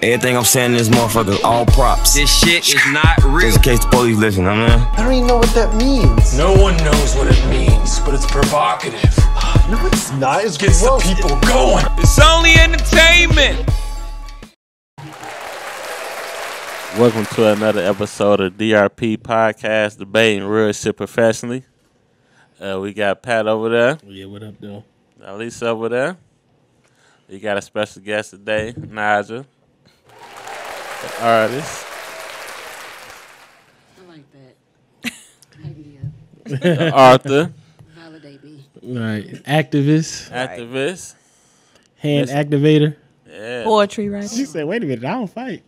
Everything I'm saying in this motherfucker, all props. This shit is not real. Just in case the police listen, man. I don't even know what that means. No one knows what it means, but it's provocative. No, it's not. It Gets the people going. It's only entertainment. Welcome to another episode of DRP Podcast, debating real shit professionally. We got Pat over there. Yeah, what up, though? Lisa over there. We got a special guest today, Najah, the artist. I like that. Hype me up. The author. Validate me. Right. Activist. Activist. Hand activator. Yeah. Poetry, right? She said, wait a minute, I don't fight.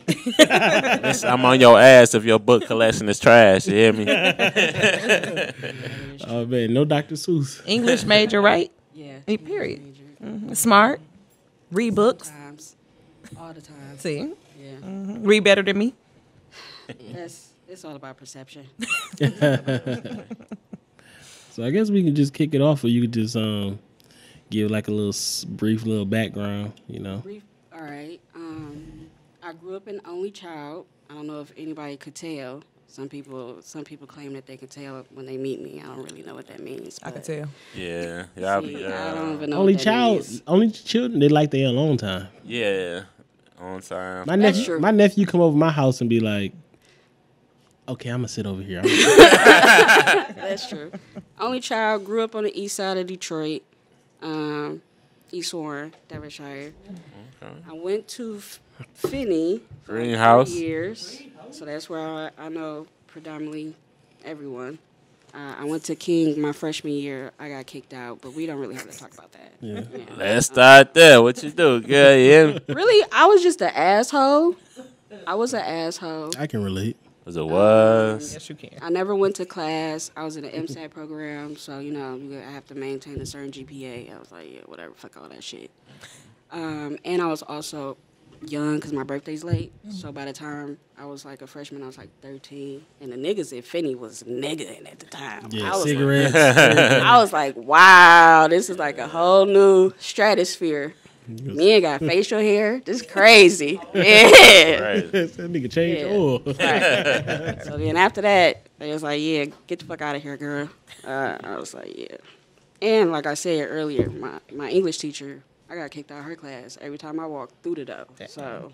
Listen, I'm on your ass if your book collection is trash. You hear me? Oh, man, no Dr. Seuss. English major, right? Yeah. Period. Smart. Read books. Times. All the time. See? Yeah. Read better than me. It's all about perception. So I guess we can just kick it off, or you could just give like a little brief little background, you know. All right. I grew up an only child. I don't know if anybody could tell. Some people claim that they could tell when they meet me. I don't really know what that means. I can tell. Yeah. See, I don't even know Only what that child, means. only children, they like their alone time. Yeah. On time. My nephew come over my house and be like, okay, I'm gonna sit over here. That's true. Only child, grew up on the east side of Detroit, East Warren, Devonshire. Okay. I went to Finney for Greenhouse. 3 years, so that's where I know predominantly everyone. I went to King my freshman year. I got kicked out, but we don't really have to talk about that. Yeah. Let's start there. What you do, girl? Yeah. Really, I was just an asshole. I was an asshole. I can relate. Was it was? Yes, you can. I never went to class. I was in the MSAT program, so, I have to maintain a certain GPA. I was like, yeah, whatever, fuck all that shit. And I was also young because my birthday's late. So by the time I was like a freshman, I was like 13. And the niggas at Finney was nigging at the time. Yeah, I was cigarettes. I was like, wow, this is like a whole new stratosphere. Men got facial hair. This is crazy. Yeah. Right. That nigga changed Yeah. oil. Right. So then after that, they was like, yeah, get the fuck out of here, girl. I was like, yeah. And like I said earlier, my English teacher, I got kicked out of her class every time I walked through the door. So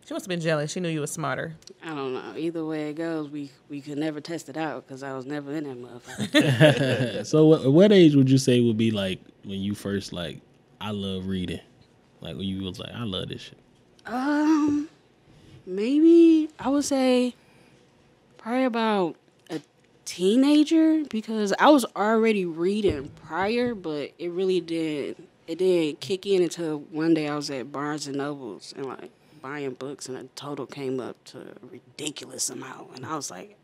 She must have been jealous. She knew you were smarter. I don't know. Either way it goes, we could never test it out because I was never in that motherfucker. So what age would you say would be like when you first like, I love reading? Like when you was like, I love this shit. Maybe I would say probably about a teenager because I was already reading prior, but it really didn't kick in until one day I was at Barnes and Nobles and like buying books and the total came up to a ridiculous amount and I was like,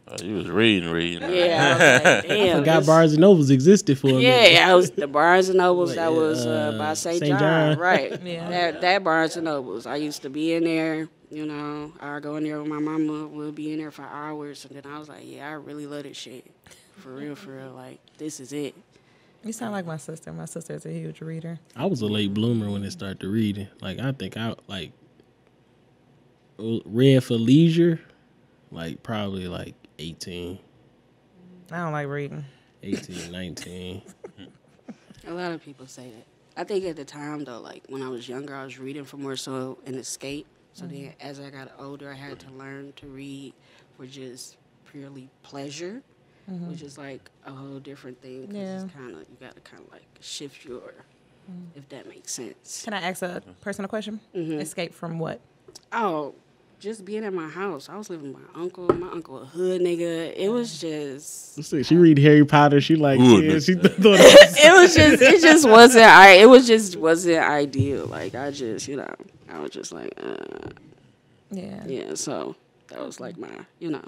Oh, you was reading. yeah, I was like, damn. I forgot Barnes and Nobles existed for a minute. Yeah, I was the Barnes and Nobles Like, that was by St. John, right? Yeah. That Barnes and Nobles. I used to be in there. I'd go in there with my mama. We'll be in there for hours, and then I was like, yeah, I really love this shit, for real. Like this is it. You sound like my sister. My sister is a huge reader. I was a late bloomer when it started to reading. Like I think I like read for leisure, like probably like 18. I don't like reading. 18, 19. A lot of people say that. I think at the time though, like when I was younger, I was reading for more so an escape. So then, as I got older, I had to learn to read for just purely pleasure, which is like a whole different thing. Cause Yeah. it's you got to kind of like shift your, if that makes sense. Can I ask a personal question? Escape from what? Oh, just being at my house. I was living with my uncle. My uncle a hood nigga. It was just. She read Harry Potter. She like, yeah, she thought it just wasn't. It just wasn't ideal. Like I was just like, yeah. So that was like my, Yeah.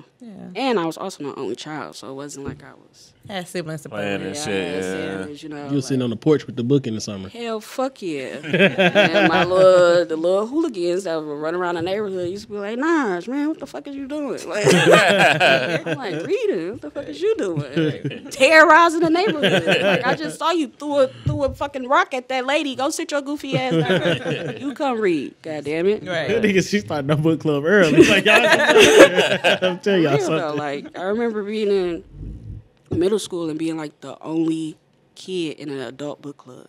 And I was also my only child, so it wasn't like I was. I had siblings to play Playing with. and I shit, had yeah. siblings, you were sitting on the porch with the book in the summer. Hell, fuck yeah. And the little hooligans that would run around the neighborhood used to be like, Najah, man, what the fuck is you doing? Like, I'm like, reading, what the fuck is you doing? Like, terrorizing the neighborhood. Like, I just saw you threw threw a fucking rock at that lady. Go sit your goofy ass down. You come read. God damn it. Right. Nigga, she started the book club early. Like, y'all, I'm telling y'all Real though, something. like I remember being in middle school and being like the only kid in an adult book club.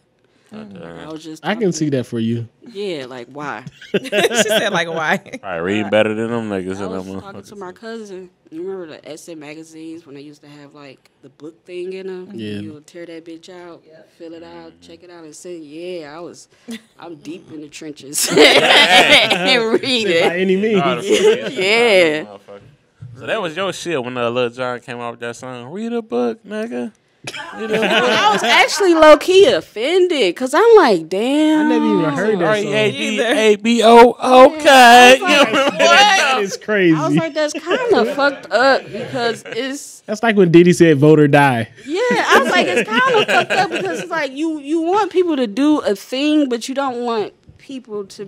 I was just I can see that for you. Yeah, like why? She said, like, why? Probably reading better than them niggas. I in was them talking to motherfuckers. my cousin. You remember the essay magazines when they used to have like the book thing in them? Yeah. You would tear that bitch out, fill it out, check it out, and say, "Yeah, I'm deep in the trenches and By reading." any means. Oh, the Yeah. motherfucker. So that was your shit when Lil Jon came out with that song. Read a book, nigga. Read a book. I was actually low key offended because I'm like, damn. I never even heard that song. R-E-A-D-A-B-O. Okay. That is crazy. I was like, that's kind of fucked up because it's. That's like when Diddy said vote or die. Yeah, I was like, it's kind of fucked up because it's like you want people to do a thing, but you don't want people to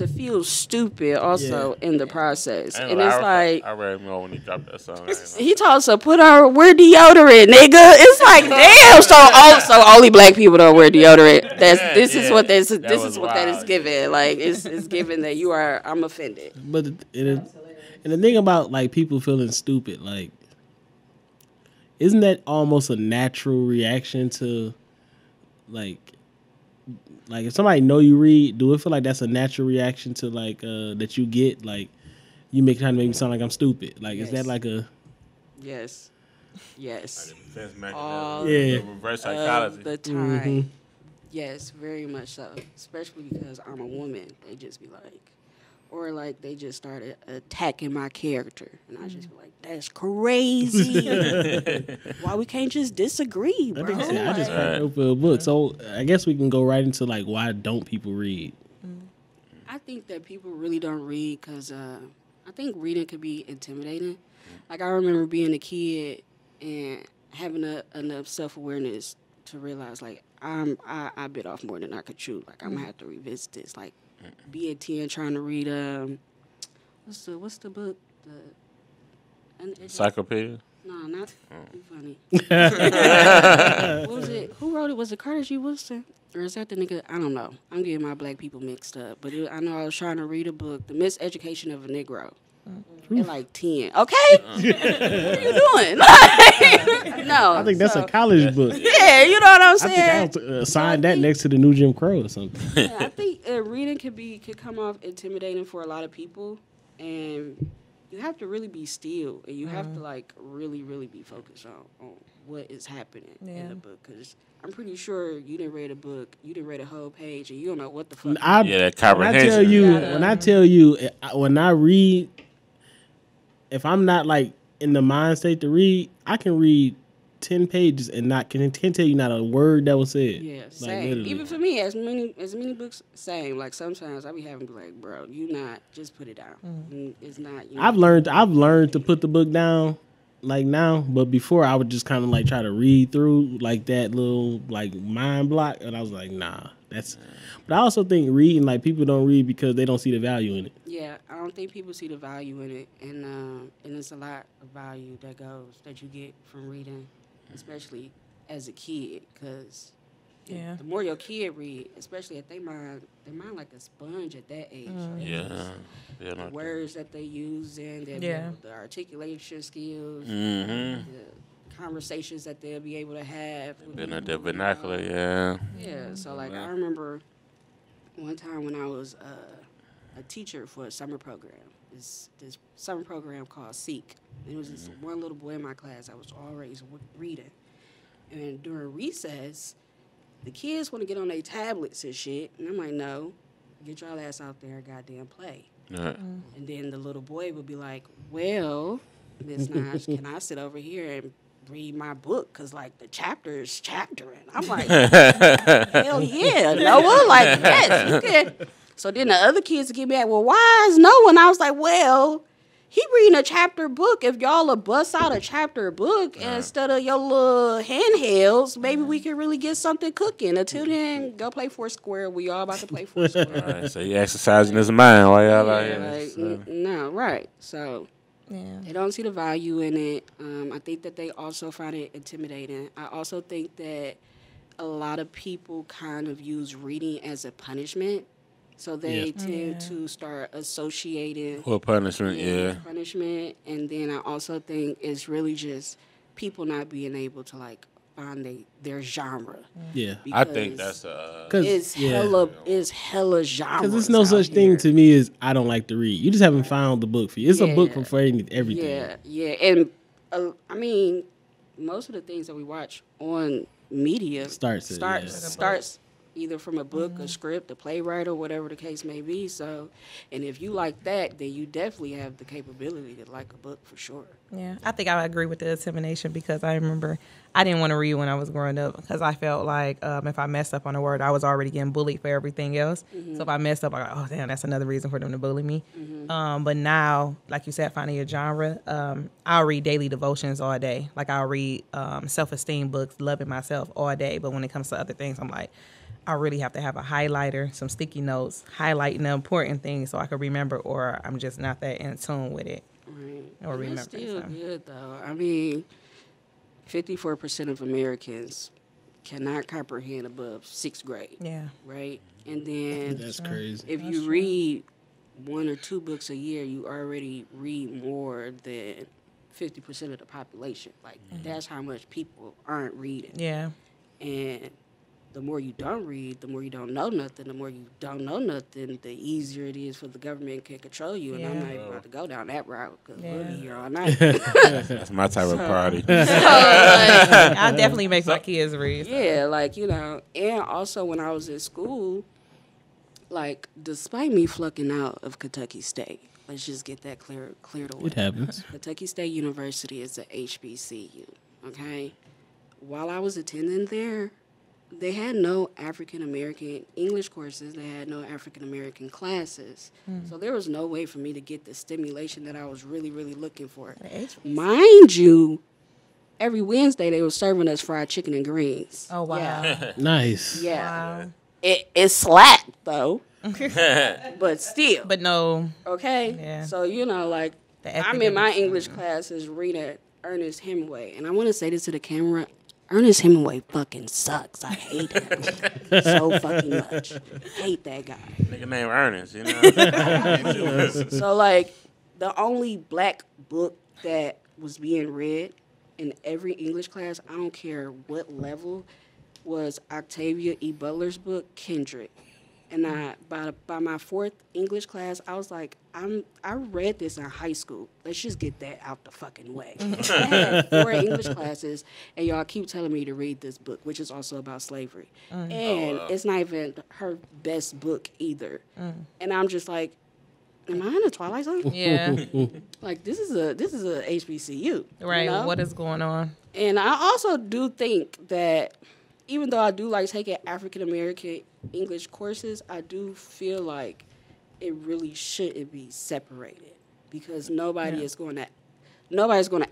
feel stupid also in the process. And it's like I read more when he dropped that song. he told us to put our wear deodorant, nigga. It's like damn. So only black people don't wear deodorant. This is what that is given. Like it's given that you are. I'm offended. But and the thing about like people feeling stupid, like, isn't that almost a natural reaction to like if somebody know you read, do it feel like that's a natural reaction to like that you get, like you trying to make me sound like I'm stupid? Like is that like a Yes. Defense mechanism. All Reverse psychology. the time. Yes, very much so. Especially because I'm a woman. They just be like, or like they just started attacking my character, and I just be like, "That's crazy. Why we can't just disagree, bro?" I just cracked open a book. So I guess we can go right into like why don't people read? I think that people really don't read because I think reading could be intimidating. Like I remember being a kid and having enough self-awareness to realize like I bit off more than I could chew. Like I'm gonna have to revisit this. Like being 10 trying to read what's the book? Encyclopedia? No, not you funny. What was it? Who wrote it? Was it Carter G. Woodson? Or is that the nigga? I don't know. I'm getting my black people mixed up. But I know I was trying to read a book, The Miseducation of a Negro. At like 10. Okay? What are you doing? No. I think that's a college book. Yeah, you know what I'm I saying? think I'll sign that next to the new Jim Crow or something. Yeah, I think reading could come off intimidating for a lot of people, and you have to really be still, and you have to like really, really be focused on what is happening in the book. Because I'm pretty sure you didn't read a book, you didn't read a whole page, and you don't know what the fuck. That comprehension. When I read, if I'm not like in the mind state to read, I can read 10 pages and can tell you not a word that was said. Yeah, like, same. literally. Even for me, as many books, same. Like sometimes I be having to be like, bro, you not just put it down. It's not. I've learned to put the book down like now, but before I would just kind of like try to read through like that little like mind block, and I was like, nah, that's. But I also think reading, like people don't read because they don't see the value in it. Yeah, I don't think people see the value in it, and it's a lot of value that you get from reading, especially as a kid, because the more your kid read, especially if they mind like a sponge at that age. The words that they use and the articulation skills, the conversations that they'll be able to have. In the vernacular, Yeah, so like I remember one time when I was a teacher for a summer program, this summer program called Seek. And it was this one little boy in my class that was always reading. And during recess, the kids want to get on their tablets and shit. And I'm like, no, get y'all ass out there and goddamn play. And then the little boy would be like, well, Miss Najah, can I sit over here and read my book? Because, like, the chapter is chaptering. I'm like, hell yeah, Noah. Like, yes, you can. So then the other kids would get back, well, why is no one? I was like, well, he reading a chapter book. If y'all will bust out a chapter book instead of your little handhelds, maybe we can really get something cooking. Until then, go play Foursquare. We all about to play Foursquare. All right, so you exercising his mind while y'all out here. No, right. So they don't see the value in it. I think that they also find it intimidating. I also think that a lot of people kind of use reading as a punishment. So they tend to start associating Or punishment, punishment. And then I also think it's really just people not being able to like find their genre. Yeah. I think that's It's hella genre. Because there's no such thing to me as I don't like to read. You just haven't found the book for you. It's a book for everything. Yeah. And I mean, most of the things that we watch on media starts either from a book, a script, a playwright, or whatever the case may be. So, and if you like that, then you definitely have the capability to like a book for sure. Yeah, I think I would agree with the intimidation because I remember I didn't want to read when I was growing up because I felt like if I messed up on a word, I was already getting bullied for everything else. Mm-hmm. So if I messed up, I go, oh, damn, that's another reason for them to bully me. Mm-hmm. But now, like you said, finding your genre, I'll read daily devotions all day. Like I'll read self-esteem books, loving myself all day. But when it comes to other things, I'm like, I really have to have a highlighter, some sticky notes, highlighting the important things so I can remember, or I'm just not that in tune with it. Right. Or remember. That's still good, though. I mean, 54% of Americans cannot comprehend above 6th grade. Yeah. Right? And then that's crazy. If you read 1 or 2 books a year, you already read more than 50% of the population. Like, that's how much people aren't reading. Yeah. And the more you don't read, the more you don't know nothing. The more you don't know nothing, the easier it is for the government to control you. And I'm not even about to go down that route because we'll be here all night. That's my type of party. I definitely make my kids read. So. Yeah, like, you know. And also when I was in school, like, despite me flunking out of Kentucky State, let's just get that cleared away. It happens. Kentucky State University is a HBCU, okay? While I was attending there, they had no African-American English courses. They had no African-American classes. So there was no way for me to get the stimulation that I was really, really looking for. Mind you, every Wednesday they were serving us fried chicken and greens. Oh, wow. Yeah. Nice. Yeah. Wow. It slapped, though. But still. But no. Okay? Yeah. So, you know, like, I'm in my English classes reading Ernest Hemingway. And I want to say this to the camera. Ernest Hemingway fucking sucks. I hate him so fucking much. Hate that guy. Nigga named Ernest, you know? So, like, the only black book that was being read in every English class, I don't care what level, was Octavia E. Butler's book, Kindred. And by my 4th English class, I was like, I read this in high school. Let's just get that out the fucking way. I had 4 English classes, and y'all keep telling me to read this book, which is also about slavery. And it's not even her best book either. And I'm just like, am I in a Twilight Zone? Yeah. Like, this is a HBCU. Right. You know? What is going on? And I also do think that even though I do like taking African-American English courses, I do feel like it really shouldn't be separated because nobody's going to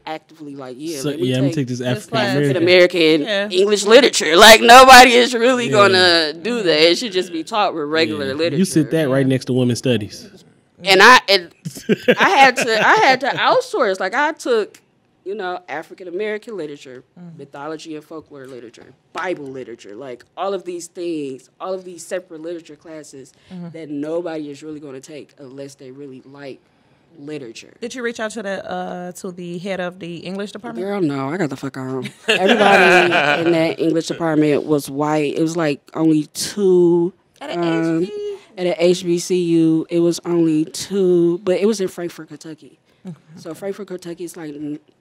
actively like, let me take this African-American English literature. Like, nobody is really going to do that. It should just be taught with regular literature. You sit that right next to women's studies. And I had to outsource. Like, I took, you know, African-American literature, mythology and folklore literature, Bible literature, like all of these things, all of these separate literature classes that nobody is really going to take unless they really like literature. Did you reach out to the head of the English department? Girl, no, I got the fuck on. Everybody in that English department was white. It was like only 2. At an HBCU, it was only 2, but it was in Frankfort, Kentucky. So Frankfort, Kentucky is like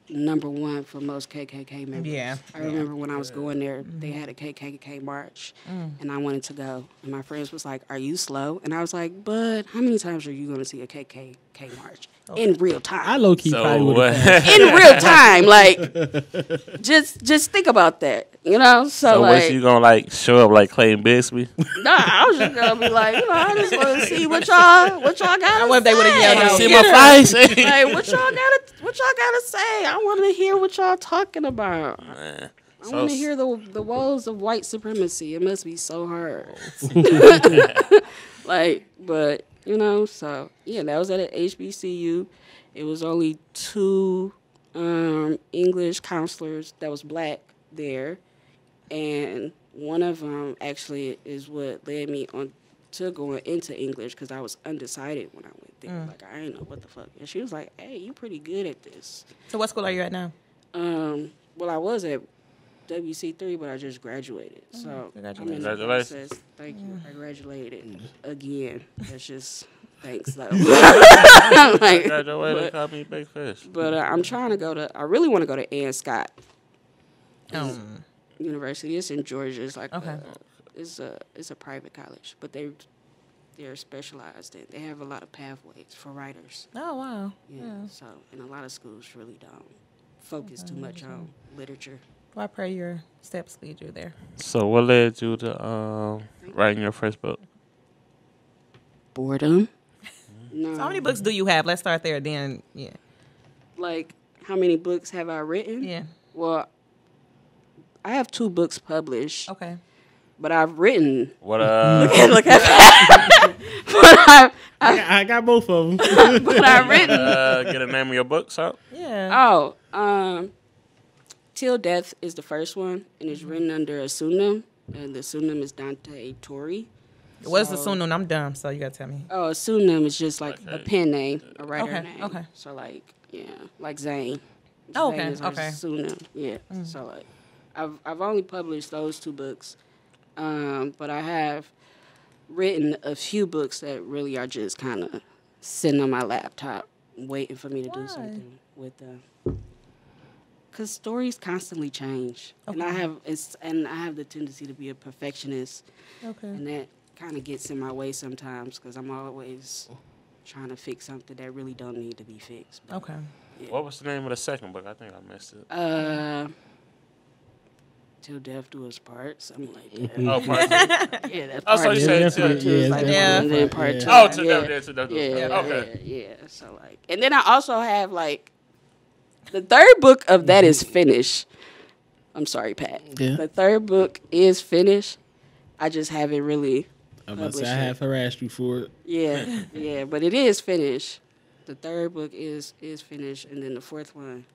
number 1 for most KKK members. Yeah. I remember when I was going there, they had a KKK march, and I wanted to go. And my friends was like, are you slow? And I was like, but how many times are you going to see a KKK march? In real time. I low-key probably would have. In real time. Like, just think about that, you know? So like, what, you going to, like, show up like Clayton Bigsby? Nah, I was just going to be like, you know, I just want to see what y'all got to say. What if they would have yelled out? See my face. Like, what y'all got to say? I want to hear what y'all talking about. I want to hear the woes of white supremacy. It must be so hard. Like, but, you know, so, yeah, that was at an HBCU. It was only 2 English counselors that was black there. And one of them actually is what led me on to going into English because I was undecided when I went there. Like, I didn't know what the fuck. And she was like, hey, you pretty good at this. So what school are you at now? Well, I was at WC3, but I just graduated. So I'm in the process. Thank you. I graduated again. That's just thanks though. Like, Graduated, call me Big Fish. but I'm trying to go to. I really want to go to Ann Scott University. It's in Georgia. It's like it's a private college, but they're specialized in. They have a lot of pathways for writers. Oh wow. Yeah. So and a lot of schools really don't focus too much on literature. Well, I pray your steps lead you there. So what led you to writing your first book? Boredom. No. So how many books do you have? Let's start there. Then Like, how many books have I written? Yeah. Well, I have 2 books published. Okay. But I've written. What Look at that. But I got both of them. but I've written. get a name of your books out? Yeah. Till Death is the first one, and it's written under a pseudonym, and the pseudonym is Dante Tori. What's the pseudonym? I'm dumb, so you gotta tell me. Oh, a pseudonym is just like a pen name, a writer Okay, name. okay. So like, yeah, like Zane. Oh, Zane okay, is our okay. pseudonym. Yeah. So like, I've only published those 2 books, but I have written a few books that really are just kind of sitting on my laptop, waiting for me to do something with them. Because stories constantly change, and I have the tendency to be a perfectionist, and that kind of gets in my way sometimes because I'm always trying to fix something that really don't need to be fixed. But, Okay. yeah. What was the name of the second book? I think I missed it. Till Death Do Us Part, something like that. Oh, part 2. Yeah, that's Oh, so part you 2. said definitely, two. yeah, Like it's that, and then definitely part 2. Oh, Till yeah. Death, Till Death. Yeah, Okay. yeah. So like, and then I also have like, the 3rd book of that is finished. I'm sorry, Pat. Yeah. The 3rd book is finished. I just haven't really I'm about to say, I published it. have harassed you for it. Yeah, yeah, but it is finished. The 3rd book is finished, and then the 4th one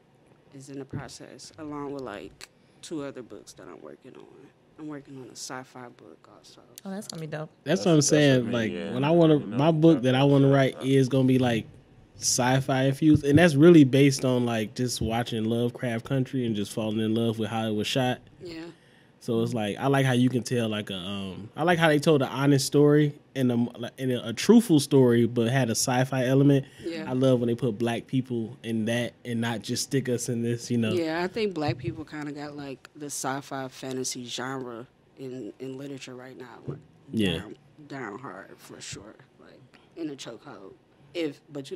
is in the process, along with like 2 other books that I'm working on. I'm working on a sci-fi book also. Oh, that's gonna be dope. That's what I'm saying. me, Like yeah. when I want to, my book that I want to write is gonna be like sci-fi infused, and that's really based on like just watching Lovecraft Country and just falling in love with how it was shot. Yeah. So it's like I like how you can tell like I like how they told an honest story and a truthful story, but had a sci-fi element. Yeah. I love when they put black people in that and not just stick us in this. Yeah, I think black people kind of got like the sci-fi fantasy genre in literature right now. Like, Yeah. down hard for sure, like in a chokehold. But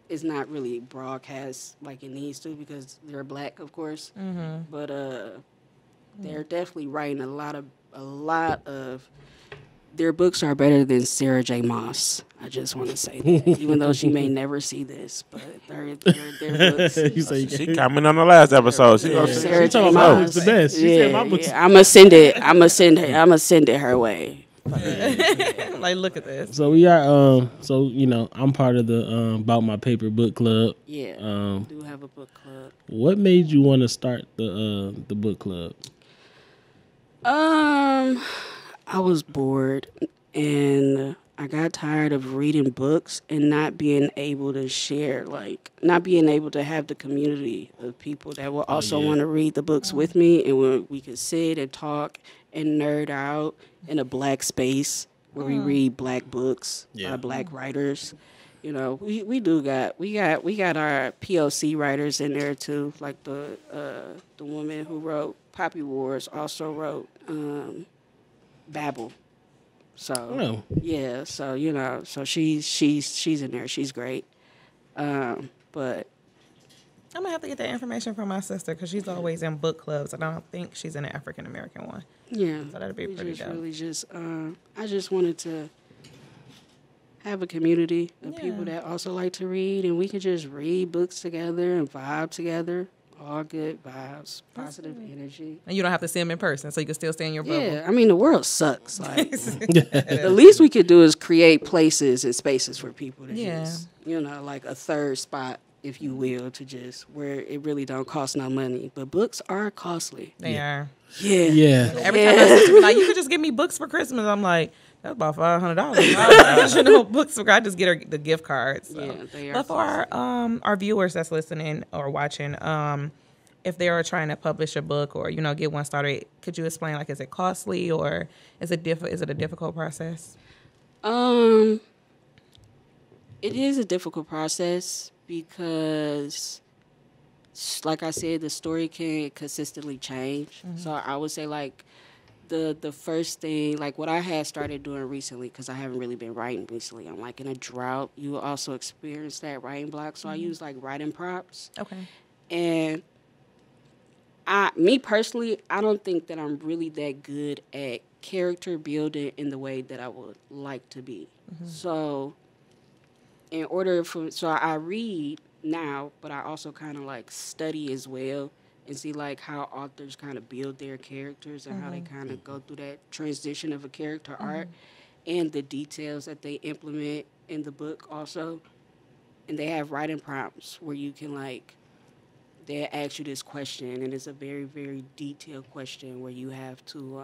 it's not really broadcast like it needs to because they're black, of course. Mm-hmm. But they're definitely writing a lot of. Their books are better than Sarah J. Maas. I just want to say that, even though she may never see this, but their books. You say She commented on the last episode. She gonna Sarah She talking J. about my Maas. book's the best. She said my book's I'ma send it her way. Like, look at this. So we are I'm part of the Bout My Paper book club. Yeah, do have a book club. What made you want to start the book club? I was bored and I got tired of reading books and not being able to share, like not being able to have the community of people that will also want to read the books with me, and where we could sit and talk and nerd out in a black space where we read black books by black writers. You know, we got our POC writers in there too, like the woman who wrote Poppy Wars also wrote Babel. So yeah, so so she's in there. She's great. But I'm gonna have to get that information from my sister because she's always in book clubs, and I don't think she's in an African American one. yeah, So that'd be pretty dope. I just wanted to have a community of people that also like to read, and we could just read books together and vibe together. All good vibes, positive energy. And you don't have to see them in person, so you can still stay in your bubble. Yeah, I mean, the world sucks. Like, the least we could do is create places and spaces for people to just, like a third spot, if you will, to just where it really don't cost no money. But books are costly. They are. Yeah. Every time my sister be like, you could just give me books for Christmas. I'm like, that's about $500. Books for I just get her the gift cards. So. Yeah, they are. But for our viewers that's listening or watching, if they are trying to publish a book or get one started, could you explain is it costly or is it a difficult process? It is a difficult process because, like I said, the story can consistently change. Mm-hmm. So I would say the first thing, what I had started doing recently, because I haven't really been writing recently. I'm in a drought. You also experience that writing block. So I use writing prompts. Okay. And me personally, I don't think that I'm really that good at character building in the way that I would like to be. Mm-hmm. So I read now, but I also kind of study as well and see how authors kind of build their characters and how they kind of go through that transition of a character arc and the details that they implement in the book also. And they have writing prompts where you can they ask you this question, and it's a very, very detailed question where you have to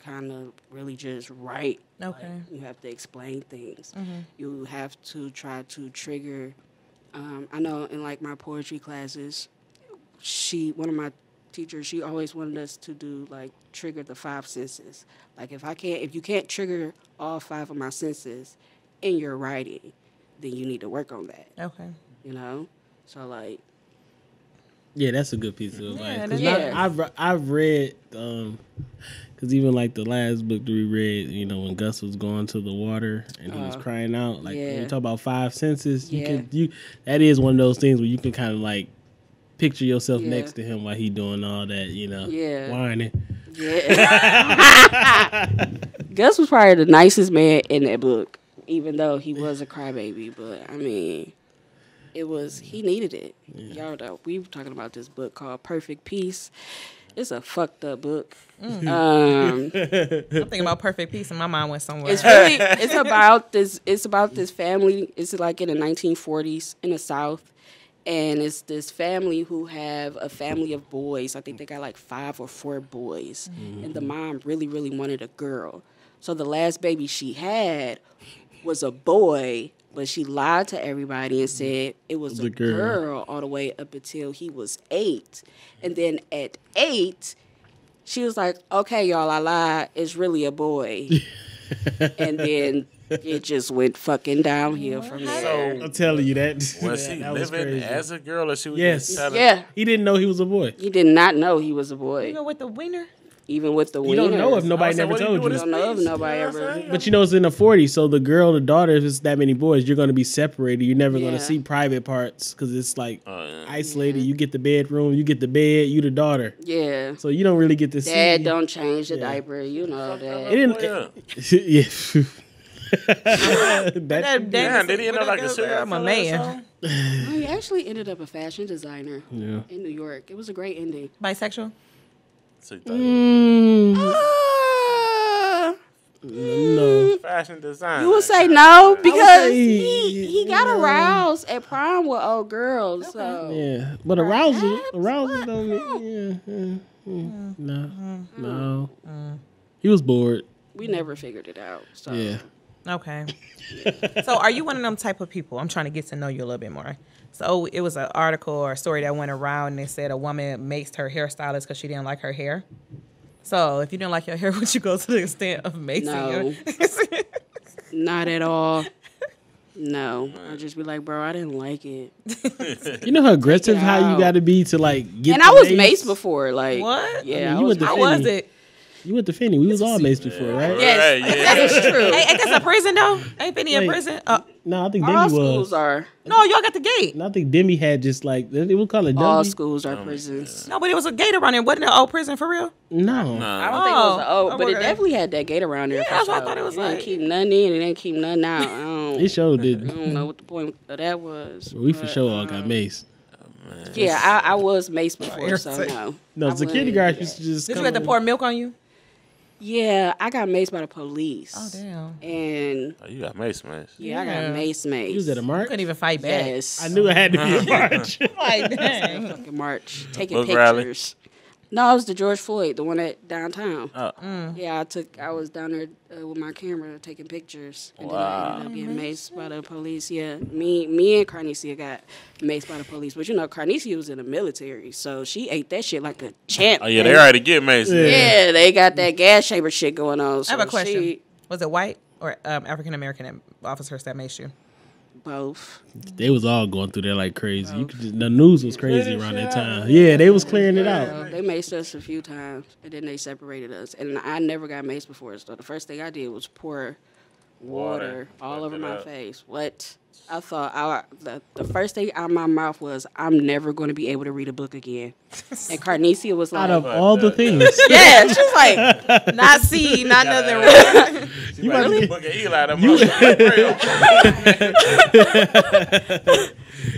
kind of really just write. Okay. You have to explain things. Mm-hmm. You have to try to trigger. I know in my poetry classes, one of my teachers, she always wanted us to do trigger the 5 senses. If you can't trigger all 5 of my senses in your writing, then you need to work on that. Okay. So yeah, that's a good piece of advice. Yeah. I've read, because even the last book that we read, when Gus was going to the water and he was crying out, when you talk about 5 senses, that is one of those things where you can kind of picture yourself next to him while he doing all that, whining. Yeah. Gus was probably the nicest man in that book, even though he was a crybaby. But I mean, he needed it. Yeah. Y'all know, we were talking about this book called Perfect Peace. It's a fucked up book. I'm thinking about Perfect Peace and my mind went somewhere. It's about this family. It's in the 1940s in the South. And it's this family who have a family of boys. I think they got 5 or 4 boys. Mm-hmm. And the mom really, really wanted a girl. So the last baby she had was a boy, but she lied to everybody and said it was a girl all the way up until he was 8. And then at 8, she was like, okay, y'all, I lied. It's really a boy. And then it just went fucking downhill from there. So, I'm telling you that. Was she living as a girl or she was yes. Yeah. He didn't know he was a boy. He did not know he was a boy. Even with the wiener? Even with the wiener. You don't know if nobody never told you. You don't know if nobody ever. But it's in the 40s, so the girl, the daughter, if it's that many boys, you're going to be separated. You're never going to see private parts because it's isolated. Yeah. You get the bedroom, you get the bed, you the daughter. Yeah. So you don't really get to see. Dad don't change the diaper, you know that. It didn't. Yeah. Damn, did he end up a serial I'm a man. He actually ended up a fashion designer in New York. It was a great ending. Bisexual? No. Fashion design. You would say no because he got aroused at prom with old girls. Okay. So yeah, but arousal don't mean no. He was bored. We never figured it out. So. Yeah. Okay. So are you one of them type of people? I'm trying to get to know you a little bit more. So it was an article or a story that went around and they said a woman maced her hairstylist because she didn't like her hair. So if you didn't like your hair, would you go to the extent of macing her? Not at all. No. I'd just be like, bro, I didn't like it. You know how aggressive how you got to be to get. And I was maced before. What? Yeah. How was it? You went to Finney. We was all maced before, right? Yes, that is true. Ain't that a prison though? Ain't Finney a prison? No, I think Demi all was. Schools are. No, y'all got the gate. No, I think Demi had just it was called a Demi. All schools are prisons. No, but it was a gate around there. Wasn't it an old prison for real? No. I don't think it was an old, but it definitely had that gate around there. Yeah, that's what I thought it was. It didn't keep nothing in. It didn't keep nothing out. It sure didn't. I don't know what the point of that was. We for sure all got maced. Yeah, I was maced before, so no. No, security guards used to just. Did you have to pour milk on you? Yeah, I got maced by the police. Oh, damn. And you got mace. Yeah, I got maced. You was at a march? You couldn't even fight back. Yes. I knew it had to be a march. Like, dang. Fucking march. Taking pictures. No, it was the George Floyd, the one at downtown. Oh. Yeah, I was down there with my camera taking pictures, and Wow. then I ended up getting maced by the police. Yeah, me and Carnicia got maced by the police, but Carnicia was in the military, so she ate that shit like a champ. Oh yeah, they already get Mason. Yeah, they got that gas chamber shit going on. So I have a question. Was it white or African American officers that maced you? Both. They was all going through there like crazy. The news was crazy around that time. Yeah, they was clearing it out. They maced us a few times, and then they separated us. And I never got maced before, so the first thing I did was pour water all over my face. What? I thought the first thing out of my mouth was, I'm never going to be able to read a book again. And Carnicia was like, Out of all the things. yeah, she was like, Not C, not nothing. You really? Book of Eli, them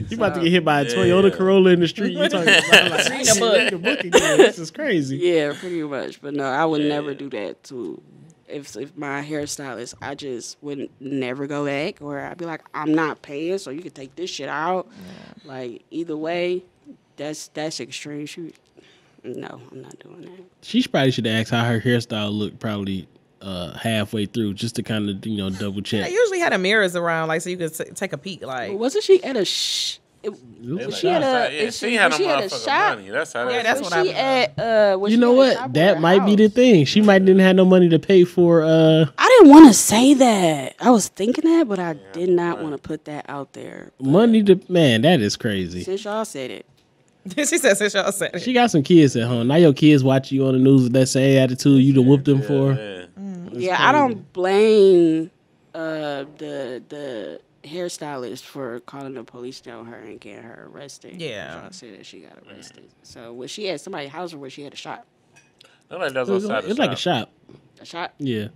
You about to get hit by a Toyota Corolla in the street. You talking about like, read a book again. This is crazy. yeah, pretty much. But no, I would never do that to. If my hairstylist, I just would never go back, or I'd be like, I'm not paying, so you can take this shit out. Yeah. Like either way, that's extreme. No, I'm not doing that. She probably should have asked how her hairstyle looked probably halfway through, just to kind of double check. I usually had the mirrors around, like so you could take a peek. Like, Wasn't she at a? She had a. she had no she at a motherfucking shop. money. That's how. Yeah, that's Was what she at? Was You she know at a what? shop or That a might be house? the thing. She might didn't have no money to pay for. I didn't want to say that. I was thinking that, but I did not want to put that out there. Money to man. That is crazy. Since y'all said it. she said, since y'all said it. She got some kids at home. Now your kids watch you on the news with that same attitude you done whooped them for. Yeah. I don't blame the hairstylist for calling the police on her and getting her arrested. Yeah. Y'all said that she got arrested. So was she at somebody's house or was she at a shop? Nobody does It's outside the like a shop. A shop? Yeah.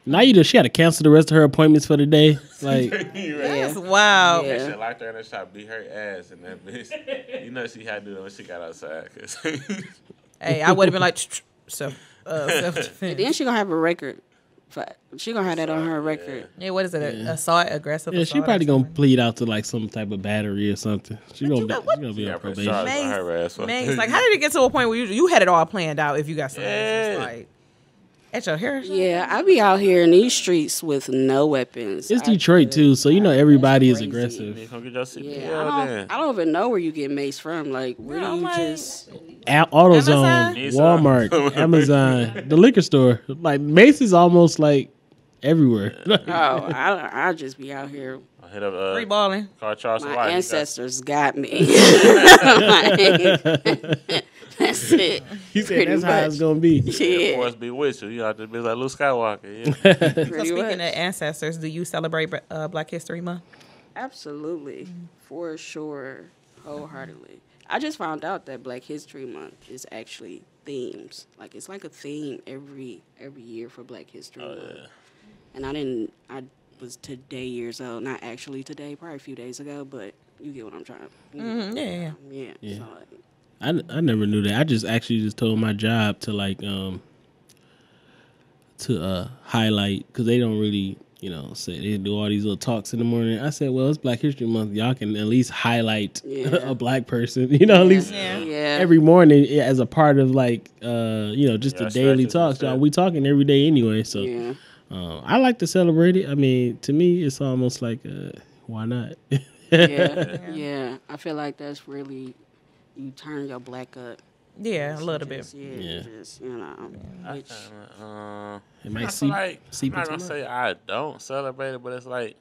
Now she had to cancel the rest of her appointments for the day. Like, That's wild. Yeah. That shit locked her in the shop, beat her ass, and that bitch. You know she had to do that when she got outside. Cause Hey, I would have been like, so. And then she gonna have a record. She gonna have that on her record. Yeah, what is it? Assault, aggressive. yeah, she assault probably or gonna something? plead out to like some type of battery or something. She gonna be on probation. Mace, her ass. Mace, like, how did it get to a point where you had it all planned out? If you got some, like, at your hair. Yeah, I be out here in these streets with no weapons. It's Detroit too, so everybody is crazy. aggressive. You gonna get your CPL Yeah, then. I don't even know where you get mace from. Like, where do you just? AutoZone, Amazon? Walmart, Amazon, the liquor store. Like Mace is almost like everywhere. Oh, I'll just be out here. I hit up Free balling. call Charles My White. ancestors got me. That's it. He said Pretty that's how it's much. gonna be. Of course, Yeah, be with you. You have to be like Luke Skywalker. Yeah. So pretty speaking much. of ancestors, do you celebrate Black History Month? Absolutely, for sure, wholeheartedly. I just found out that Black History Month is actually themes. Like it's like a theme every year for Black History Month. Yeah. And I was today years old, not actually today, probably a few days ago, but you get what I'm trying. Yeah. Yeah. So, I never knew that. I just told my job to like highlight because they don't really say they do all these little talks in the morning. I said, well, it's Black History Month. Y'all can at least highlight a black person. At least yeah. every morning as a part of like just the daily strategies talks. and Y'all, we talking every day anyway. So Yeah. I like to celebrate it. I mean, to me, it's almost like why not? Yeah. I feel like that's really you turn your black up. Yeah, a little bit. Just, Yeah. Just which, It might I feel seep, like seep I'm not into gonna my- say I don't celebrate it, but it's like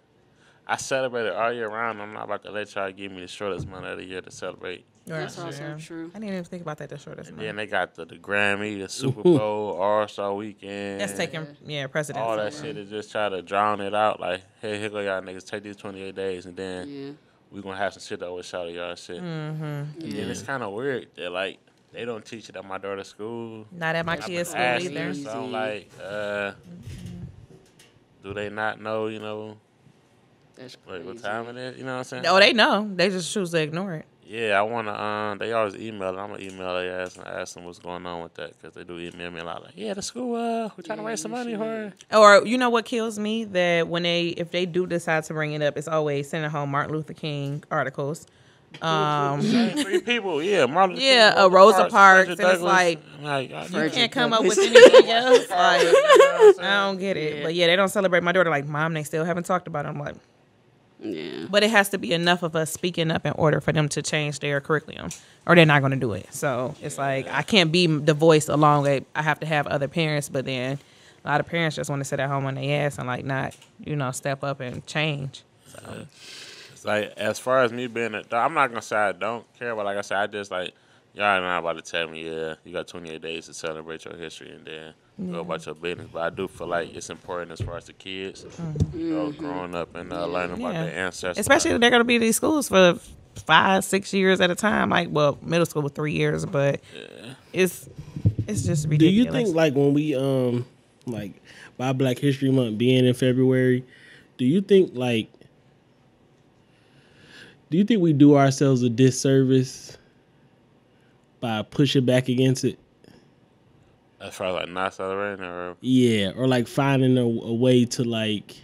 I celebrate it all year round. I'm not about to let y'all give me the shortest month of the year to celebrate. that's also true. I didn't even think about that. The shortest And month. then they got the Grammy, the Super Bowl, All-Star Weekend. That's taking precedence. all that shit is just try to drown it out. Like, hey, here go y'all niggas, take these 28 days, and then Yeah. we gonna have some shit that will shout at y'all and shit. Mm-hmm. And then it's kind of weird that like they don't teach it at my daughter's school. Not at my kids' school Asking, either. so I'm like, do they not know, That's like what crazy. time it is? You know what I'm saying? Oh, they know. They just choose to ignore it. Yeah, I wanna. They always email. I'm gonna email their ass and ask them what's going on with that because they do email me a lot. Like, yeah, the school. We're trying to raise some money for her. Or you know what kills me? That if they do decide to bring it up, it's always sending home Martin Luther King articles. Three people, yeah. Martin Luther Yeah, King, Rosa Parks, Frederick and it's Douglass. like, I you can't come up with anything else. Like, I don't get it. But yeah, they don't celebrate my daughter. Like, Mom, they still haven't talked about it. I'm like, Yeah. but it has to be enough of us speaking up in order for them to change their curriculum, or they're not going to do it. So it's like, I can't be the voice along with, I have to have other parents, but then a lot of parents just want to sit at home on their ass and like not, step up and change. So. It's like, as far as me being I'm not going to say I don't care, but like I said, I just like, y'all are not about to tell me, yeah, you got 28 days to celebrate your history and then go about your business. But I do feel like it's important as far as the kids, growing up and learning about their ancestors. Especially if they're going to be in these schools for 5-6 years at a time. Like, well, middle school with 3 years, but it's just ridiculous. Do you think, like, when we, like, by Black History Month being in February, do you think we do ourselves a disservice by pushing back against it? As far as like not celebrating, or or like finding a way to like,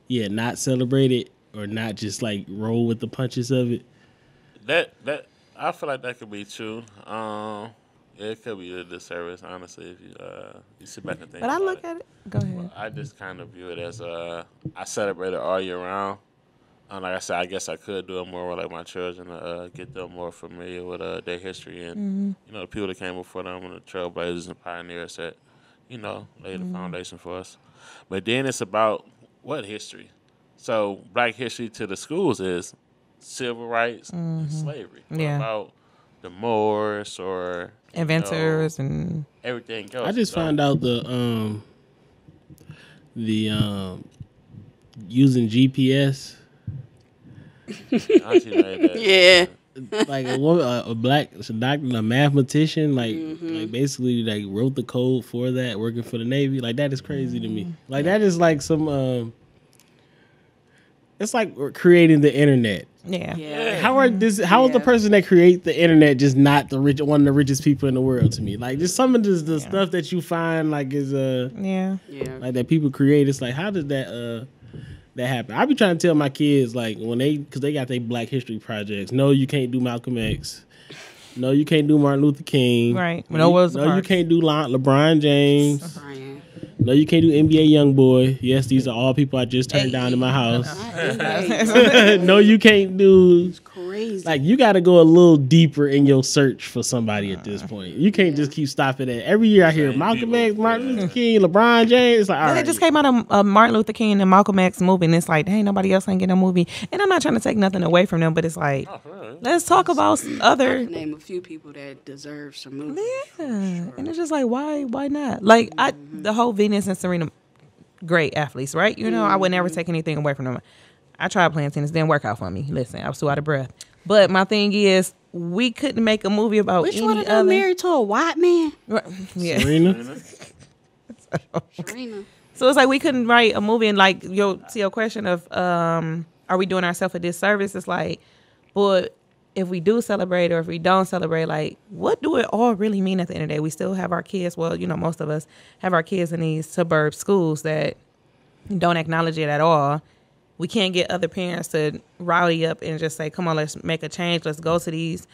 not celebrate it, or not just like roll with the punches of it. That I feel like that could be true. It could be a disservice, honestly, if you sit back and think. But I about look at it. Go ahead. Well, I just kind of view it as I celebrate it all year round. Like I said, I guess I could do it more with like my children to get them more familiar with their history and the people that came before them and the trailblazers and pioneers that laid the foundation for us. But then it's about what history. So Black history to the schools is civil rights and slavery. What about the Moors or inventors and everything else? I just found out the using GPS. Yeah. Like a black doctor, a mathematician, like basically like wrote the code for that, working for the Navy. Like that is crazy to me. Like that is like some. It's like we're creating the internet. Yeah. How is the person that create the internet just not one of the richest people in the world to me? Like just some of the stuff that you find like is like that people create. It's like how did that happen? I be trying to tell my kids like because they got their Black History projects. No, you can't do Malcolm X. No, you can't do Martin Luther King. Right. You can't do LeBron James. No, you can't do NBA YoungBoy. Yes, these are all people I just turned down in my house. No, you can't do. It's crazy. Like you got to go a little deeper in your search for somebody at this point. You can't just keep stopping at every year. I hear Malcolm X, Martin Luther King, LeBron James. It's like, all right. They just came out of Martin Luther King and Malcolm X movie, and it's like, dang, nobody else ain't getting a movie. And I'm not trying to take nothing away from them, but it's like, let's talk about other. Name a few people that deserve some movies. Yeah, and it's just like, why not? Like the whole Venus and Serena, great athletes, right? I would never take anything away from them. I tried playing tennis, didn't work out for me. Listen, I was too out of breath. But my thing is, we couldn't make a movie about Which any one of them married to a white man? Right. Yeah. Serena. Serena. So it's like we couldn't write a movie and like to your question of are we doing ourselves a disservice? It's like, but if we do celebrate or if we don't celebrate, like what do it all really mean at the end of the day? We still have our kids. Well, most of us have our kids in these suburb schools that don't acknowledge it at all. We can't get other parents to rally up and just say, come on, let's make a change. Let's go to these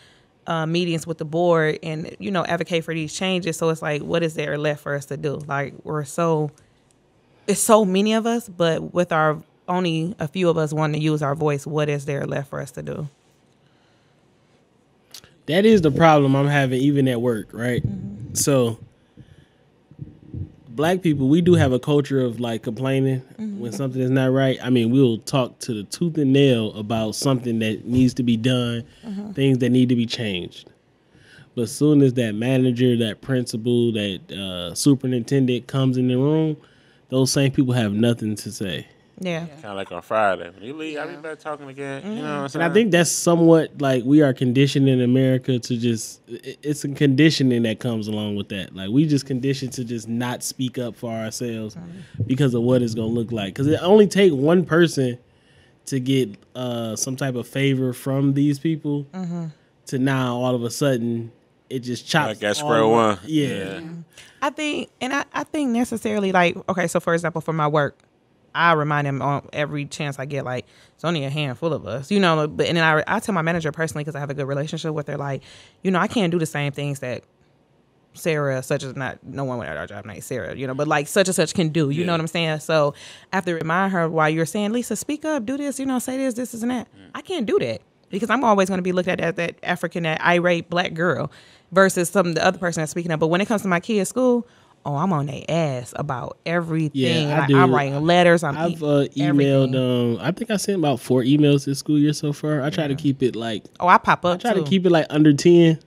meetings with the board and, advocate for these changes. So it's like, what is there left for us to do? Like it's so many of us, but with only a few of us wanting to use our voice, what is there left for us to do? That is the problem I'm having even at work, right? Mm-hmm. So Black people, we do have a culture of like complaining when something is not right. I mean, we'll talk to the tooth and nail about something that needs to be done, things that need to be changed. But as soon as that manager, that principal, that superintendent comes in the room, those same people have nothing to say. Yeah. Kind of like on Friday. When you leave, I'll be back talking again. You know what I'm saying? And I think that's somewhat like we are conditioned in America to just, it's a conditioning that comes along with that. Like we just conditioned to just not speak up for ourselves because of what it's going to look like. Because it only take one person to get some type of favor from these people to now all of a sudden it just chops. Like that square one. Yeah. I think necessarily like, okay, so for example, for my work, I remind him on every chance I get, like, it's only a handful of us, you know. But and then I tell my manager personally, because I have a good relationship with her, like, you know, I can't do the same things that Sarah, such as not no one at our job named Sarah, you know, but like such and such can do, you know what I'm saying? So I have to remind her while you're saying, Lisa, speak up, do this, you know, say this and that. I can't do that because I'm always going to be looked at as that African, that irate black girl versus the other person that's speaking up. But when it comes to my kids' school, I'm on their ass about everything. Yeah, like, I'm writing letters. I've emailed. I think I sent about 4 emails this school year so far. I try to keep it like. I pop up. I try to keep it like under 10.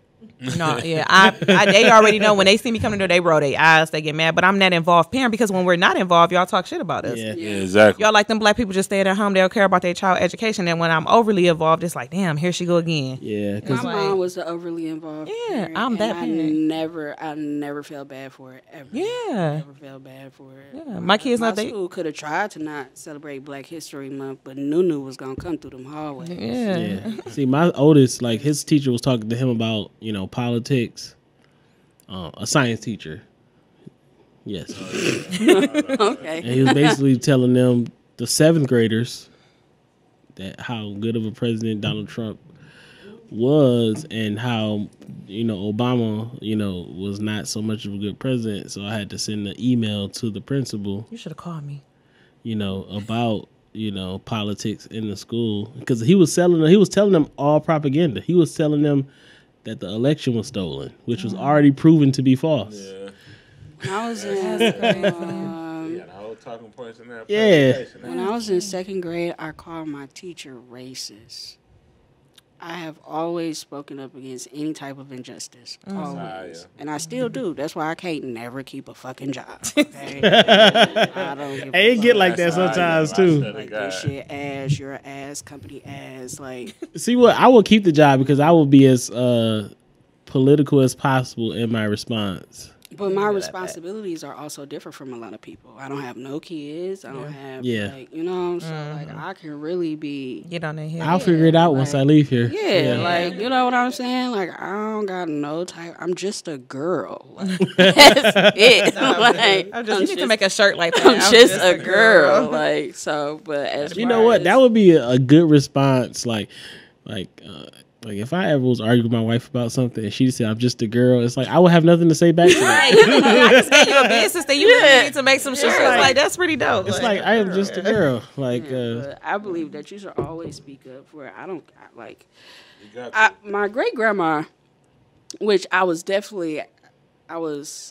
No, yeah, they already know when they see me coming to they roll their eyes, they get mad. But I'm that involved parent because when we're not involved, y'all talk shit about us. Yeah, exactly. Y'all like them black people just staying at home. They don't care about their child education. And when I'm overly involved, it's like, damn, here she go again. Yeah, my mom was the overly involved. Yeah, parent, I'm that parent. I never felt bad for it ever. Yeah, never felt bad for it. Yeah, my kids my school could have tried to not celebrate Black History Month, but Nunu was gonna come through them hallways. Yeah. See, my oldest, like his teacher was talking to him about politics. A science teacher. Yes. Okay. And he was basically telling them, the 7th graders, that how good of a president Donald Trump was and how, Obama, was not so much of a good president. So I had to send an email to the principal. You should have called me. About, politics in the school. Because he was telling them all propaganda. He was telling them that the election was stolen, which was already proven to be false. Yeah. When I was in talking points in there. Yeah. When I was in 2nd grade, I called my teacher racist. I have always spoken up against any type of injustice. Always. And I still do. That's why I can't never keep a fucking job. Okay? I don't give a It fuck. get like that sometimes too. Like this shit ass, your ass, company ass. Like, see what? I will keep the job because I will be as political as possible in my response. but my responsibilities are also different from a lot of people. I don't have no kids. I don't have like, so like I can really be get on their head. I'll figure it out once I leave here. Yeah, like, you know what I'm saying? Like, I don't got no type. I'm just a girl. Like, that's it. Like, you need to make a shirt like that. I'm just a girl. Like, so, but as You know what? That would be a good response. Like if I ever was arguing with my wife about something and she said I'm just a girl, it's like I would have nothing to say back to that. I just gave you a business that you really need to make some shit. Like that's pretty dope. It's like I am just a girl. Like but I believe that you should always speak up for it. My great grandma, which I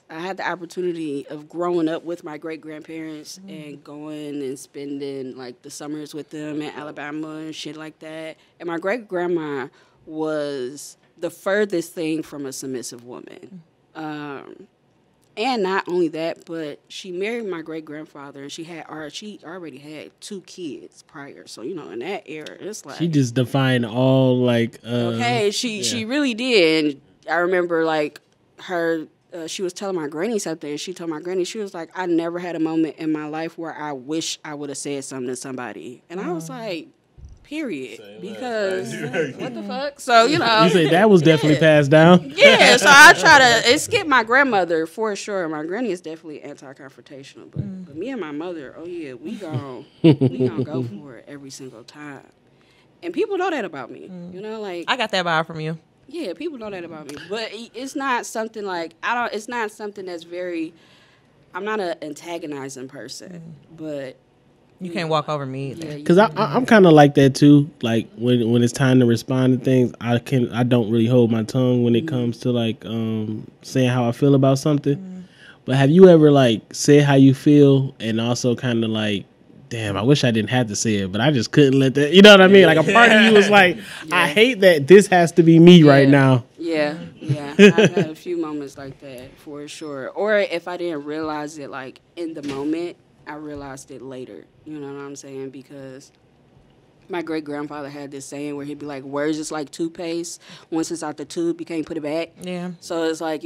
had the opportunity of growing up with my great grandparents and going and spending like the summers with them in Alabama and shit like that. And my great grandma was the furthest thing from a submissive woman. And not only that, but she married my great grandfather, and she already had 2 kids prior. So in that era, it's like she just defined all like. She really did. And I remember like her. She was telling my granny something, and she told my granny, she was like, I never had a moment in my life where I wish I would have said something to somebody. And I was like, period. Because what the fuck? So, You say that was definitely passed down? Yeah, so I try to skip my grandmother for sure. My granny is definitely anti-confrontational. But me and my mother, we gon' go for it every single time. And people know that about me. Like I got that vibe from you. Yeah, people know that about me, but it's not something like it's not something that's very. I'm not an antagonizing person, but you can't walk over me either. Because I'm kind of like that too. Like when it's time to respond to things, I don't really hold my tongue when it comes to like saying how I feel about something. But have you ever like said how you feel and also kind of like, damn, I wish I didn't have to say it, but I just couldn't let that. You know what I mean? Like a part of you was like, I hate that this has to be me right now. Yeah. I've had a few moments like that for sure. Or if I didn't realize it like in the moment, I realized it later. You know what I'm saying? Because my great grandfather had this saying where he'd be like, words is like toothpaste. Once it's out the tube, you can't put it back. Yeah. So it's like,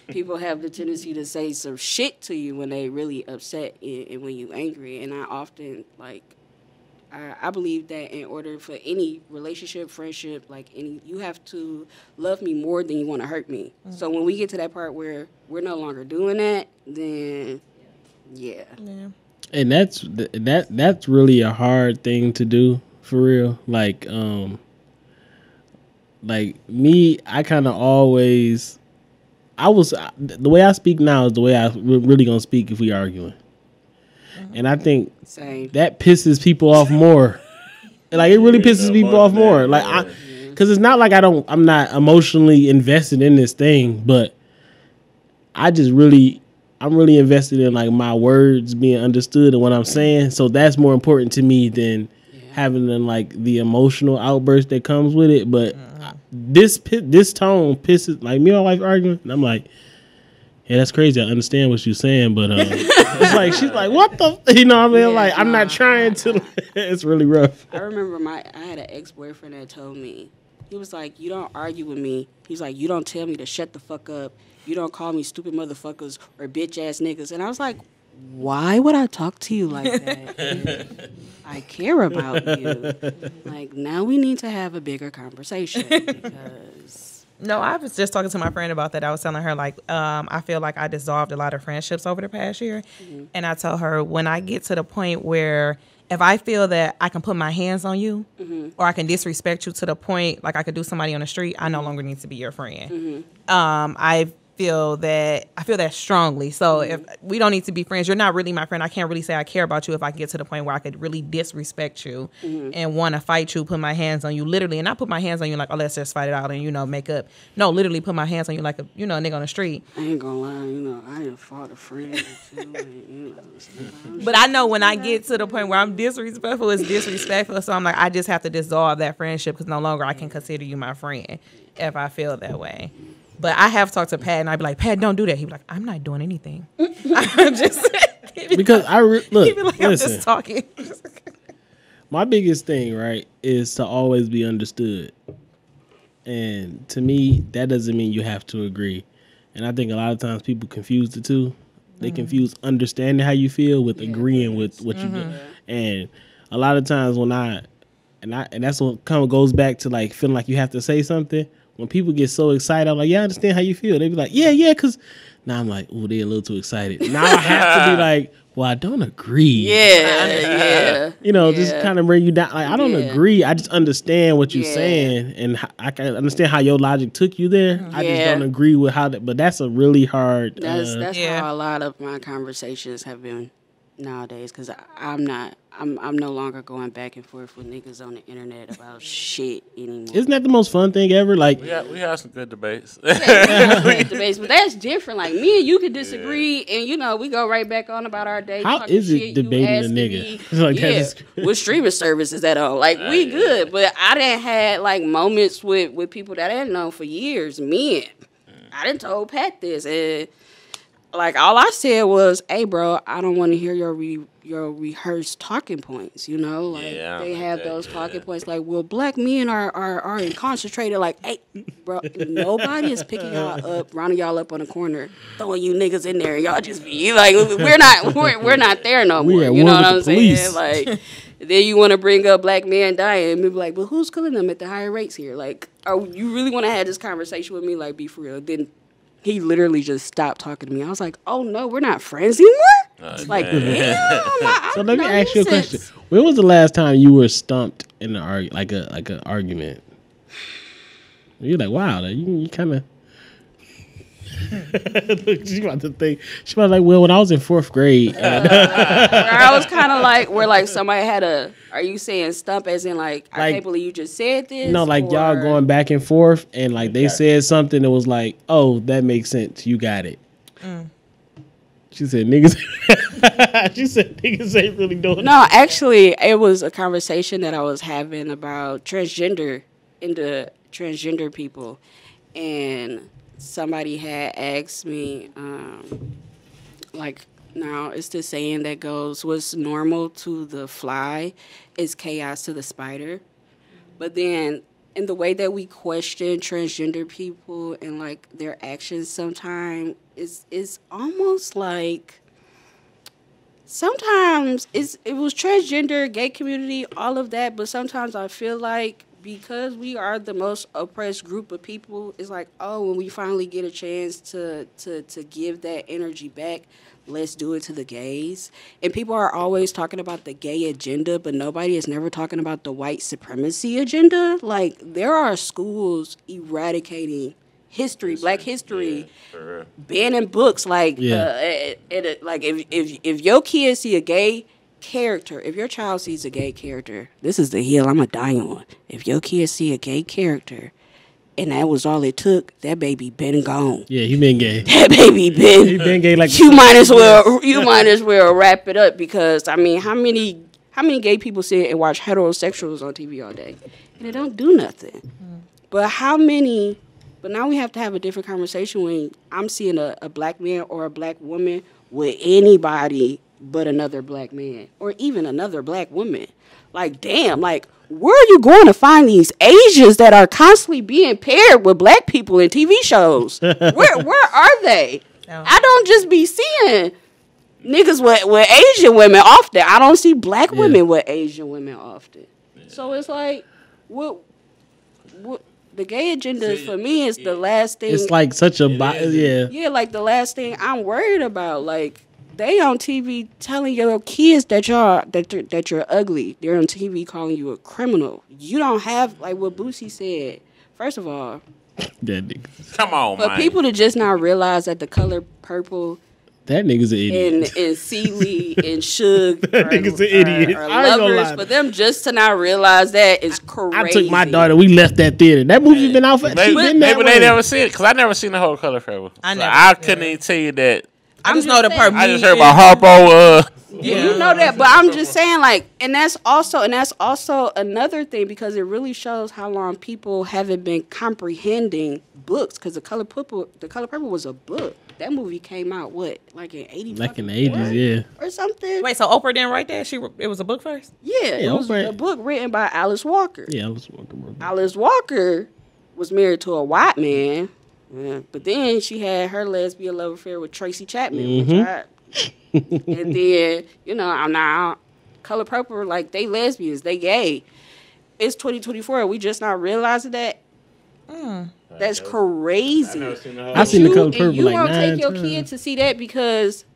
people have the tendency to say some shit to you when they really upset and when you angry. And I often I believe that in order for any relationship, friendship, you have to love me more than you want to hurt me. So when we get to that part where we're no longer doing that, then yeah. And that's really a hard thing to do for real. Like me, I kind of always, the way I speak now is the way I really gonna speak if we arguing. And I think that pisses people off more. Like it really pisses people off more. Like because it's not like I'm not emotionally invested in this thing, but I'm really invested in like my words being understood and what I'm saying. So that's more important to me than having like the emotional outburst that comes with it. But this tone pisses, like me and my wife arguing, and I'm like, yeah, that's crazy. I understand what you're saying, but it's like she's like, what the, you know what I mean? Like I'm not trying to. It's really rough. I remember I had an ex-boyfriend that told me, he was like, you don't argue with me. He's like, you don't tell me to shut the fuck up. You don't call me stupid motherfuckers or bitch ass niggas. And I was like, why would I talk to you like that? I care about you. Like, now we need to have a bigger conversation because... No, I was just talking to my friend about that. I was telling her, like, I feel like I dissolved a lot of friendships over the past year. Mm-hmm. And I told her, when I get to the point where if I feel that I can put my hands on you or I can disrespect you to the point, like I could do somebody on the street, I no longer need to be your friend. Mm-hmm. I feel that strongly. So if we don't need to be friends, you're not really my friend. I can't really say I care about you if I get to the point where I could really disrespect you and want to fight you, put my hands on you, literally, and not put my hands on you like, oh, let's just fight it out and, make up. No, literally put my hands on you like a, nigga on the street. I ain't gonna lie, I done fought a friend or two, But I know when I get to the point where I'm disrespectful, it's disrespectful. So I'm like, I just have to dissolve that friendship because no longer I can consider you my friend if I feel that way. But I have talked to Pat, and I'd be like, Pat, don't do that. He'd be like, I'm not doing anything. I'm just because look, he'd be like, I'm listen, just talking. My biggest thing, right, is to always be understood. And to me, that doesn't mean you have to agree. And I think a lot of times people confuse the two. They confuse understanding how you feel with agreeing with what you do. And a lot of times and that's what kind of goes back to like feeling like you have to say something. When people get so excited, I'm like, yeah, I understand how you feel. They be like, yeah, because now I'm like, oh, they're a little too excited. Now I have to be like, well, I don't agree. Yeah. Just kind of bring you down. Like, I don't agree. I just understand what you're saying, and I can understand how your logic took you there. I just don't agree with how that. But that's a really hard. That's how a lot of my conversations have been nowadays, because I'm no longer going back and forth with niggas on the internet about shit anymore. Isn't that the most fun thing ever? Like we have some good debates. Debates, but that's different. Like me and you could disagree, and we go right back on about our day. How is it debating a nigga? What streaming service is that on? Like we good, but I didn't had like moments with people that I didn't know for years. Men, I didn't told Pat this, and like all I said was, "Hey, bro, I don't want to hear your rehearsed talking points." They have those talking points. Like, well, black men are concentrated. Like, hey, bro, nobody is picking y'all up, rounding y'all up on the corner, throwing you niggas in there. Y'all just be like, we're not there no more. You know what I'm saying? Like, then you want to bring up black men dying and be like, well, who's killing them at the higher rates here? Like, you really want to have this conversation with me? Like, be for real? Then he literally just stopped talking to me. I was like, oh no, we're not friends anymore? Damn. So let me ask you a question. When was the last time you were stumped in an argument? You're like, wow, you kind of... She about to think. She was like, well, when I was in 4th grade. Where I was kind of like, where like somebody had are you saying stump as in like, I can't believe you just said this? No, like y'all going back and forth and like they said something that was like, oh, that makes sense. You got it. She said niggas. She said niggas ain't really doing No, actually, it was a conversation that I was having about transgender people. And somebody had asked me, now it's the saying that goes, what's normal to the fly is chaos to the spider. But then in the way that we question transgender people and like their actions sometimes is almost like sometimes it was transgender, gay community, all of that, but sometimes I feel like because we are the most oppressed group of people, it's like, oh, when we finally get a chance to give that energy back, let's do it to the gays. And people are always talking about the gay agenda, but nobody is never talking about the white supremacy agenda. Like, there are schools eradicating history, black history, banning books. Like, like if your kid see a gay character, if your child sees a gay character, this is the hill I'm going to die on. If your kid see a gay character, and that was all it took, that baby been gone. Yeah, he been gay. That baby been. He been gay. Like you might as well wrap it up, because I mean, how many gay people sit and watch heterosexuals on TV all day, and they don't do nothing? But how many? But now we have to have a different conversation when I'm seeing a black man or a black woman with anybody but another black man or even another black woman. Like, damn, like, where are you going to find these Asians that are constantly being paired with black people in TV shows? Where are they? No. I don't just be seeing niggas with Asian women often. I don't see black women with Asian women often. So it's like, what the gay agenda for me is the last thing. It's like such a yeah, like the last thing I'm worried about. Like, they on TV telling your kids that you're ugly. They're on TV calling you a criminal. You don't have, like what Boosie said. First of all, that nigga. Come on, man. For people to just not realize that the color purple, that nigga's an idiot. And Celie and Suge that nigga's an idiot. Are lovers. For them just to not realize that is crazy. I took my daughter. We left that theater. That movie been out for. Maybe they never seen it, because I never seen the whole Color Purple. I couldn't even tell you that. I just know the part. I just heard about Harpo. You know that, but I'm just saying, like, and that's also another thing, because it really shows how long people haven't been comprehending books. Because the Color Purple was a book. That movie came out like in '80s, like in the '80s, or something. Wait, so Oprah didn't write that? It was a book first. Yeah, it was a book written by Alice Walker. Yeah, Alice Walker. Alice Walker was married to a white man. Yeah, but then she had her lesbian love affair with Tracy Chapman, and then I'm not Color Purple, like, they lesbians, they gay. It's 2024. We just not realizing that. That's crazy. I seen the Color Purple. You won't take your kid to see that because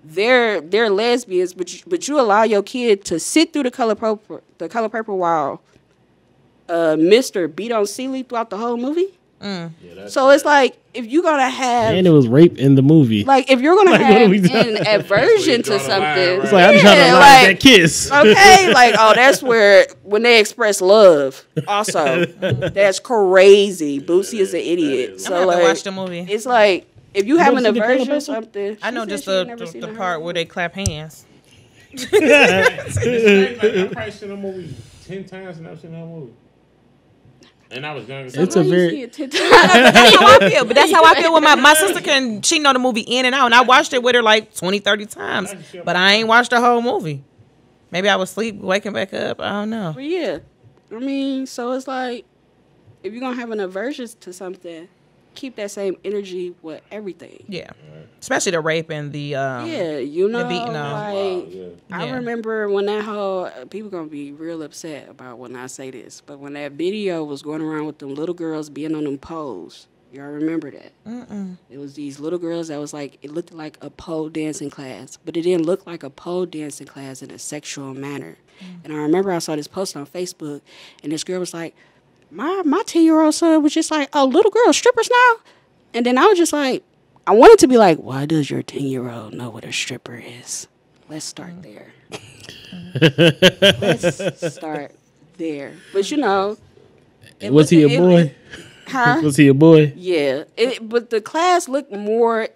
they're lesbians, but you allow your kid to sit through the Color Purple while Mr. beat on Celie throughout the whole movie. So it's like, if you're gonna have, and it was rape in the movie. Like, if you're gonna have an aversion to something, it's like, I'm trying to lie that kiss. Okay, like, oh, that's where when they express love. Also, that's crazy. Boosie is an idiot. So, I'm gonna like, watch the movie. It's like, if you have an aversion to something, I know just the part where they clap hands. I've probably seen a movie 10 times and I've seen that movie. And I was young. It's a very. That's how I feel. But that's how I feel with my sister. She know the movie in and out, and I watched it with her like 20, 30 times. But I ain't watched the whole movie. Maybe I was asleep, waking back up. I don't know. But yeah, I mean, so it's like, if you're gonna have an aversion to something, keep that same energy with everything. Yeah, especially the rape and the the beating on. I remember when that whole people gonna be real upset about when I say this, but when that video was going around with them little girls being on them poles, y'all remember that? It was these little girls that was like, it looked like a pole dancing class, but it didn't look like a pole dancing class in a sexual manner. And I remember I saw this post on Facebook, and this girl was like, My 10-year-old son was just like, oh, little girl strippers now? And then I was just like, I wanted to be like, why does your 10-year-old know what a stripper is? Let's start there. Let's start there. But was he a boy? Huh? Was he a boy? Yeah. But the class looked more,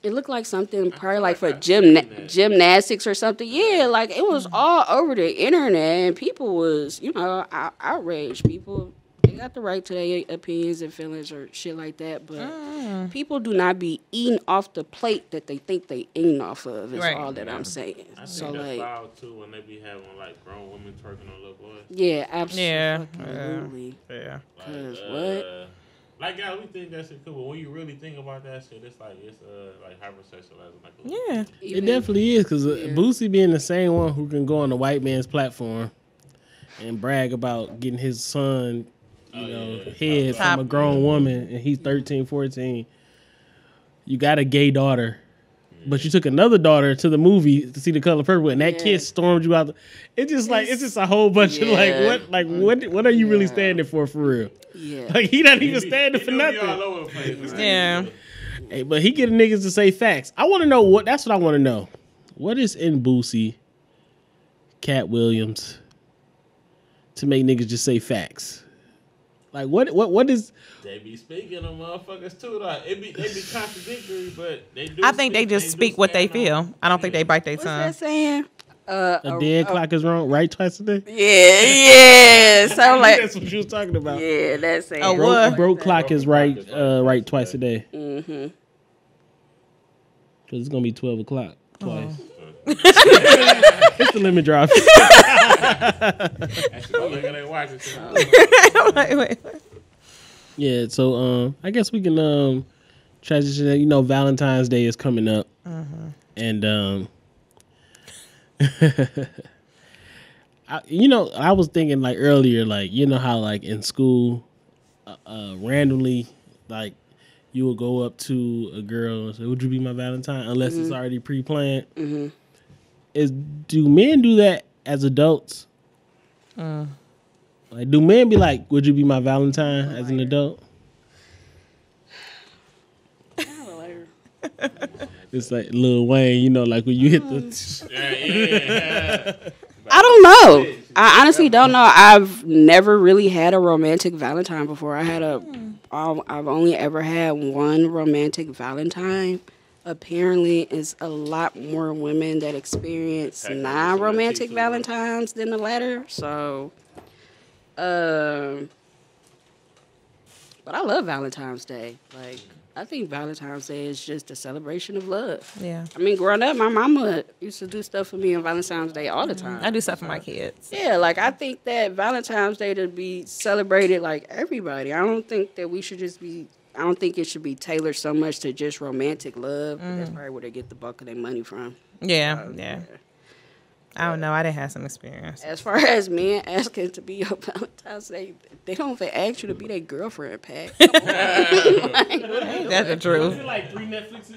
it looked like something probably like for gymnastics or something. Yeah, like it was all over the internet, and people was, outraged. People, they got the right to their opinions and feelings or shit like that, but people do not be eating off the plate that they think they eating off of, is all that I'm saying. I think that's foul too, when they be having like grown women twerking on little boys. Yeah, absolutely. Yeah. Because what? Like, guys, we think that shit cool, but when you really think about that shit, it's like hypersexualizing. Like, yeah, it definitely is, because Boosie being the same one who can go on the white man's platform and brag about getting his son, head from a grown woman, and he's 13, 14. You got a gay daughter, But you took another daughter to the movie to see The Color Purple, and that kid stormed you out. It's just a whole bunch of what are you really standing for real? Yeah. Like he not even standing for nothing. Yeah. Hey, but he getting niggas to say facts. I want to know that's what I want to know. What is in Boosie, Cat Williams, to make niggas just say facts? Like what is? They be speaking of motherfuckers too. Like they be contradictory, but they do. I think they just speak what they feel. I don't think they bite their What's tongue. that saying? A dead clock is wrong, right twice a day. Yeah. Sound like That's what you was talking about. yeah. That's saying. Oh, Broke, what? broke clock is right, right twice a day. Mm-hmm. Cause it's gonna be 12 o'clock twice. It's the limit drop. Wait. Yeah, so I guess we can transition. You know, Valentine's Day is coming up, and I was thinking like earlier, like you know how like in school, randomly, like you will go up to a girl and say, "Would you be my Valentine?" Unless it's already pre-planned. Do men do that as adults? Like, do men be like, "Would you be my Valentine?" as an adult? It's like Lil Wayne, you know, like when you hit the. I don't know. I honestly don't know. I've never really had a romantic Valentine before. I've only ever had one romantic Valentine. Apparently, it's a lot more women that experience non-romantic Valentines than the latter. So, but I love Valentine's Day. Like, I think Valentine's Day is just a celebration of love. Yeah. I mean, growing up, my mama used to do stuff for me on Valentine's Day all the time. I do stuff for my kids. Yeah, like I think that Valentine's Day to be celebrated like everybody. I don't think that we should just be. I don't think it should be tailored so much to just romantic love. That's probably where they get the bulk of their money from. Yeah. I don't know. I didn't have some experience. As far as men asking to be your Valentine's Day, they don't even ask you to be their girlfriend, Pat. That's the truth. Is it like 3 Netflixes?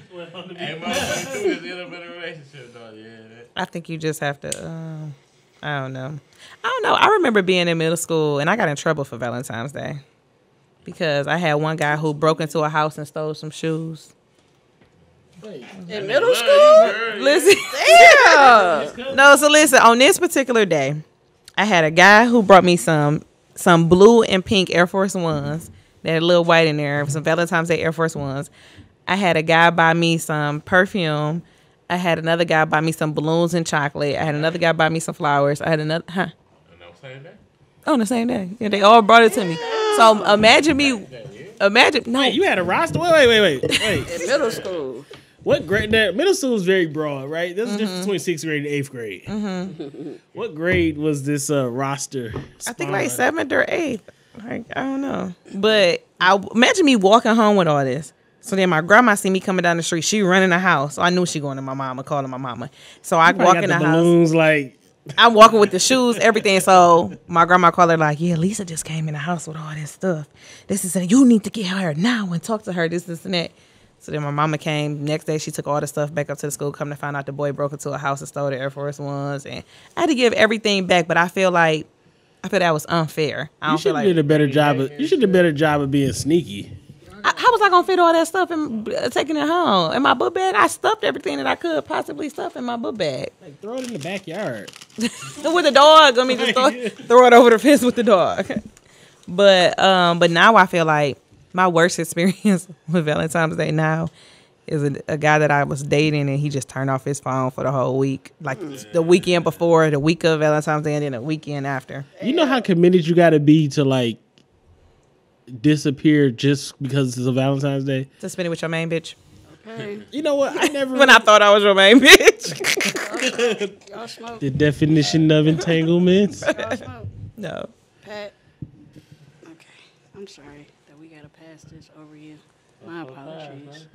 I think you just have to. I don't know. I remember being in middle school and I got in trouble for Valentine's Day because I had one guy who broke into a house and stole some shoes. In middle school? Listen. Yeah. No, so listen, on this particular day, I had a guy who brought me some blue and pink Air Force Ones. They had a little white in there, some Valentine's Day Air Force Ones. I had a guy buy me some perfume. I had another guy buy me some balloons and chocolate. I had another guy buy me some flowers. I had another, On the same day. Yeah, they all brought it to me. So imagine me, no. Wait, you had a roster? Wait. In middle school. What grade? Middle school is very broad, right? There's a difference between 6th grade and 8th grade. What grade was this roster? I think like 7th or 8th. Like, I don't know. But I imagine me walking home with all this. So then my grandma see me coming down the street. She running the house. So I knew she going to my mama, calling my mama. So I walk in the house. Balloons, like I'm walking with the shoes, everything. So my grandma called her like, yeah, Lisa just came in the house with all this stuff. This is you need to get her now and talk to her, this and that. So then my mama came. Next day, she took all the stuff back up to the school. Come to find out the boy broke into a house and stole the Air Force Ones. And I had to give everything back, but I feel that was unfair. You should have did a better job. You should have done a better job of being sneaky. How was I gonna fit all that stuff and taking it home in my book bag? I stuffed everything that I could possibly stuff in my book bag. Like throw it in the backyard with the dog. I mean, just throw it over the fence with the dog. But now I feel like my worst experience with Valentine's Day now is a guy that I was dating and he just turned off his phone for the whole week. Like the weekend before, the week of Valentine's Day, and then the weekend after. You know how committed you got to be to like disappear just because it's a Valentine's Day? To spend it with your main bitch. Okay. You know what? I never. When I thought I was your main bitch. Y'all smoke. The definition of entanglements. Y'all smoke. No. Pat. Okay. I'm sorry that we gotta pass this over you. My apologies.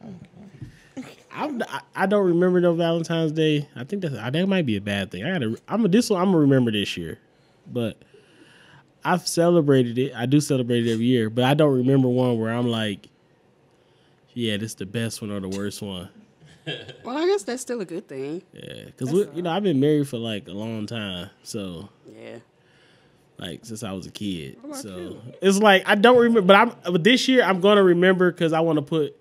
I don't remember no Valentine's Day. I think that might be a bad thing. I'm gonna remember this year, but I've celebrated it. I do celebrate it every year, but I don't remember one where I'm like, yeah, this is the best one or the worst one. Well, I guess that's still a good thing. Yeah, because I've been married for like a long time, so Yeah. like since I was a kid. So it's like I don't remember, but this year I'm gonna remember because I want to put.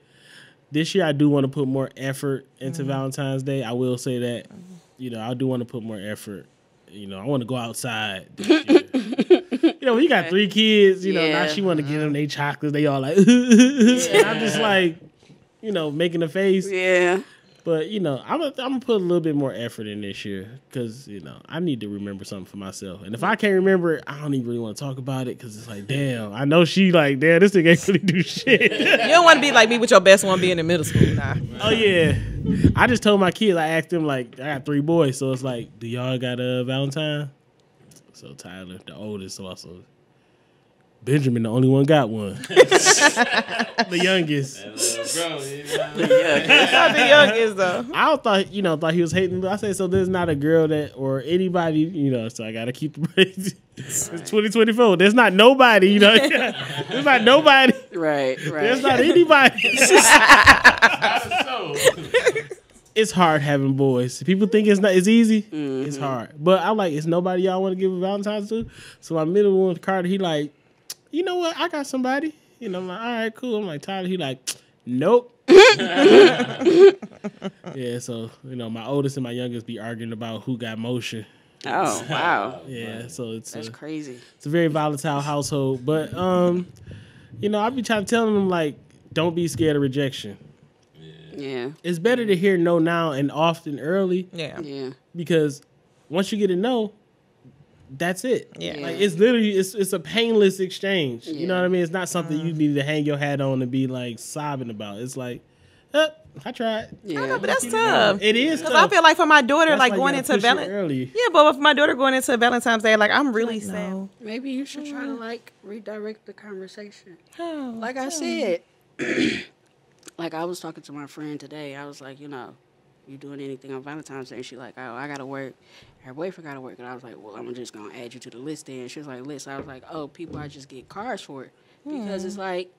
This year I do want to put more effort into Valentine's Day. I will say that. I do want to put more effort. I want to go outside this year. When you got 3 kids, now she want to give them their chocolates. They all like, and I'm just like, making a face. Yeah. But, I'm gonna put a little bit more effort in this year because, I need to remember something for myself. And if I can't remember it, I don't even really want to talk about it because it's like, damn, I know she like, damn, this thing ain't really do shit. You don't want to be like me with your best one being in middle school. Nah. Oh, yeah. I just told my kids, I asked them, like, I got 3 boys. So it's like, do y'all got a Valentine? So Tyler, the oldest, also. Benjamin, the only one got one. The youngest. The youngest though. I thought he was hating, but I said, so there's not a girl that or anybody, so I gotta keep the praise. It's 2024. There's not nobody, There's not nobody. Right. There's not anybody. It's hard having boys. People think it's easy. Mm-hmm. It's hard. But I'm like, it's nobody y'all want to give a Valentine's to. So my middle one, Carter, he like, you know what? I got somebody. I'm like, all right, cool. I'm like, Tyler, he like, nope. Yeah, so, my oldest and my youngest be arguing about who got motion. Oh, wow. Yeah, so that's crazy. It's a very volatile household. But, I be trying to tell them, like, don't be scared of rejection. Yeah. It's better to hear no now and often early. Yeah. Because once you get a no, that's it. Yeah. Like it's literally it's a painless exchange. Yeah. You know what I mean? It's not something you need to hang your hat on and be like sobbing about. It's like, I tried. Yeah. I know, but that's tough. It is tough. Because I feel like for my daughter, That's like why going you into gotta push it Valentine's. early. Yeah, but with my daughter going into Valentine's Day, like I'm really sad. no. Maybe you should try to like redirect the conversation. Oh, Like I said, like I was talking to my friend today. I was like, you doing anything on Valentine's Day? And she like, oh, I gotta work. Her boyfriend gotta work. And I was like, well, I'm just gonna add you to the list then. She was like, list. I was like, oh, people I just get cards for. Because it's like,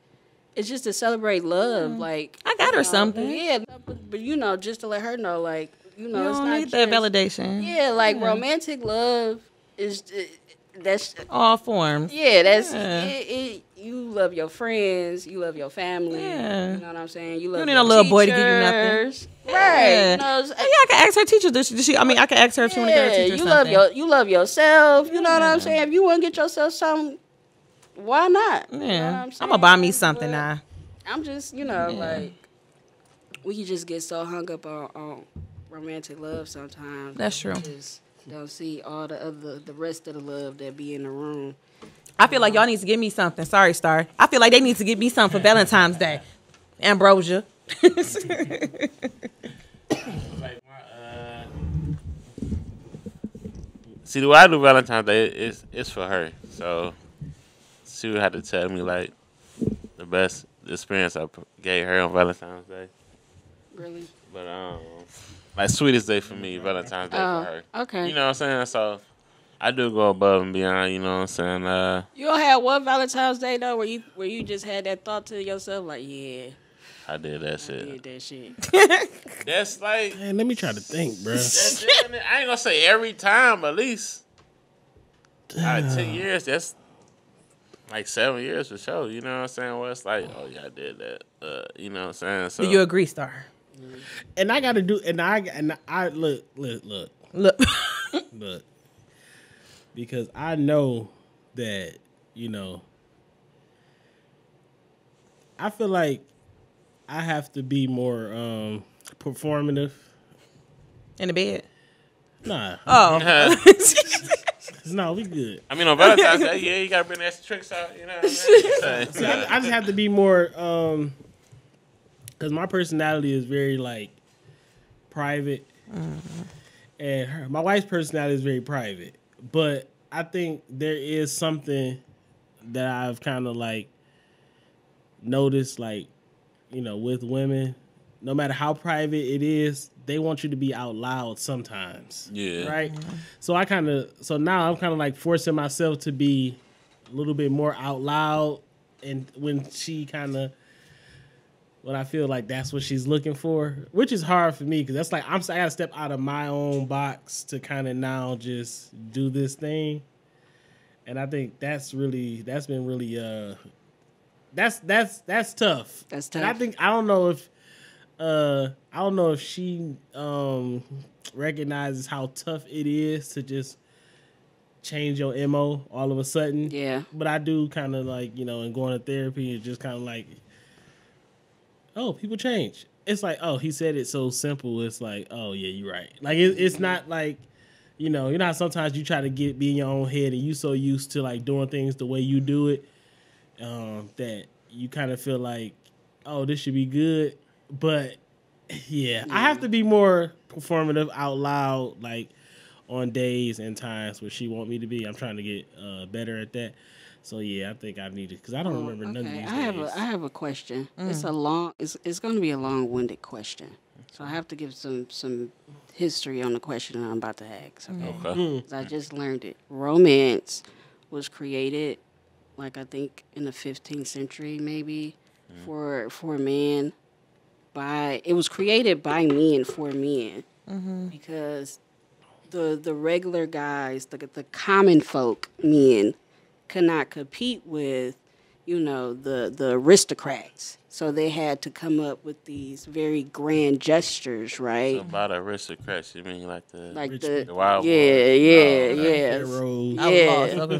it's just to celebrate love. Like I got her something. Yeah, but just to let her know, like, You it's don't not need that just- validation. Yeah, like romantic love is that's All forms. yeah, that's Yeah. you love your friends, you love your family. Yeah. You know what I'm saying? You love need your a little boy to give you teachers. nothing. Right. Yeah. It's- Yeah, I can ask her teacher. I can ask her if she want to get her teacher you something. you love yourself. You know what I'm saying? If you want to get yourself something, why not? You know what Yeah. I'm I'm gonna buy me saying? something But now. I'm just, like, we can just get so hung up on romantic love sometimes. That's true. Just don't see all the rest of the love that be in the room. I feel like y'all need to give me something. Sorry, Star. I feel like they need to give me something for Valentine's Day. Ambrosia. See, the way I do Valentine's Day it's for her. So she would have to tell me like the best experience I gave her on Valentine's Day. Really? But like sweetest day for me, Valentine's Day for her. Okay. You know what I'm saying? So I do go above and beyond. You know what I'm saying? You don't have one Valentine's Day though where you just had that thought to yourself like, yeah, I did that I shit. did that shit. That's like Man, let me try to think, bro. that's it. I ain't gonna say every time, but at least out of 10 years, that's like 7 years for sure. You know what I'm saying? Well, it's like, oh yeah, I did that. You know what I'm saying? So Do you agree, Star? And I gotta do and I look. Look. Look. Because I know that, I feel like I have to be more performative. In the bed. Nah. Oh. No, we good. I mean, on Valentine's Day, yeah, you gotta bring the extra tricks out. You know what I mean? See, I just have to be more, because my personality is very, like, private. And my wife's personality is very private. But I think there is something that I've kind of, like, noticed, like, with women, no matter how private it is, they want you to be out loud sometimes. Yeah. Right? So now I'm kind of like forcing myself to be a little bit more out loud. And when she kind of when I feel like that's what she's looking for, which is hard for me because that's like I gotta step out of my own box to kind of now just do this thing, and I think that's been really that's tough. That's tough. And I don't know if she recognizes how tough it is to just change your MO all of a sudden. Yeah. But I do kind of like, and going to therapy and just kind of like, oh, people change. It's like, oh, he said it so simple. It's like, oh yeah, you're right. Like it's not like, you know how sometimes you try to be in your own head and you so used to like doing things the way you do it, that you kind of feel like, oh, this should be good. But yeah, I have to be more performative out loud, like on days and times where she want me to be. I'm trying to get better at that. So yeah, I think I need it because I don't remember none of these days. I have a question. It's going to be a long-winded question, so I have to give some history on the question that I'm about to ask. Okay. 'Cause I just learned it. Romance was created, like I think in the 15th century, maybe for men. It was created by men for men because the regular guys, the common folk men, could not compete with, the aristocrats. So they had to come up with these very grand gestures, right? So by the aristocrats, you mean like the yeah, wild boys?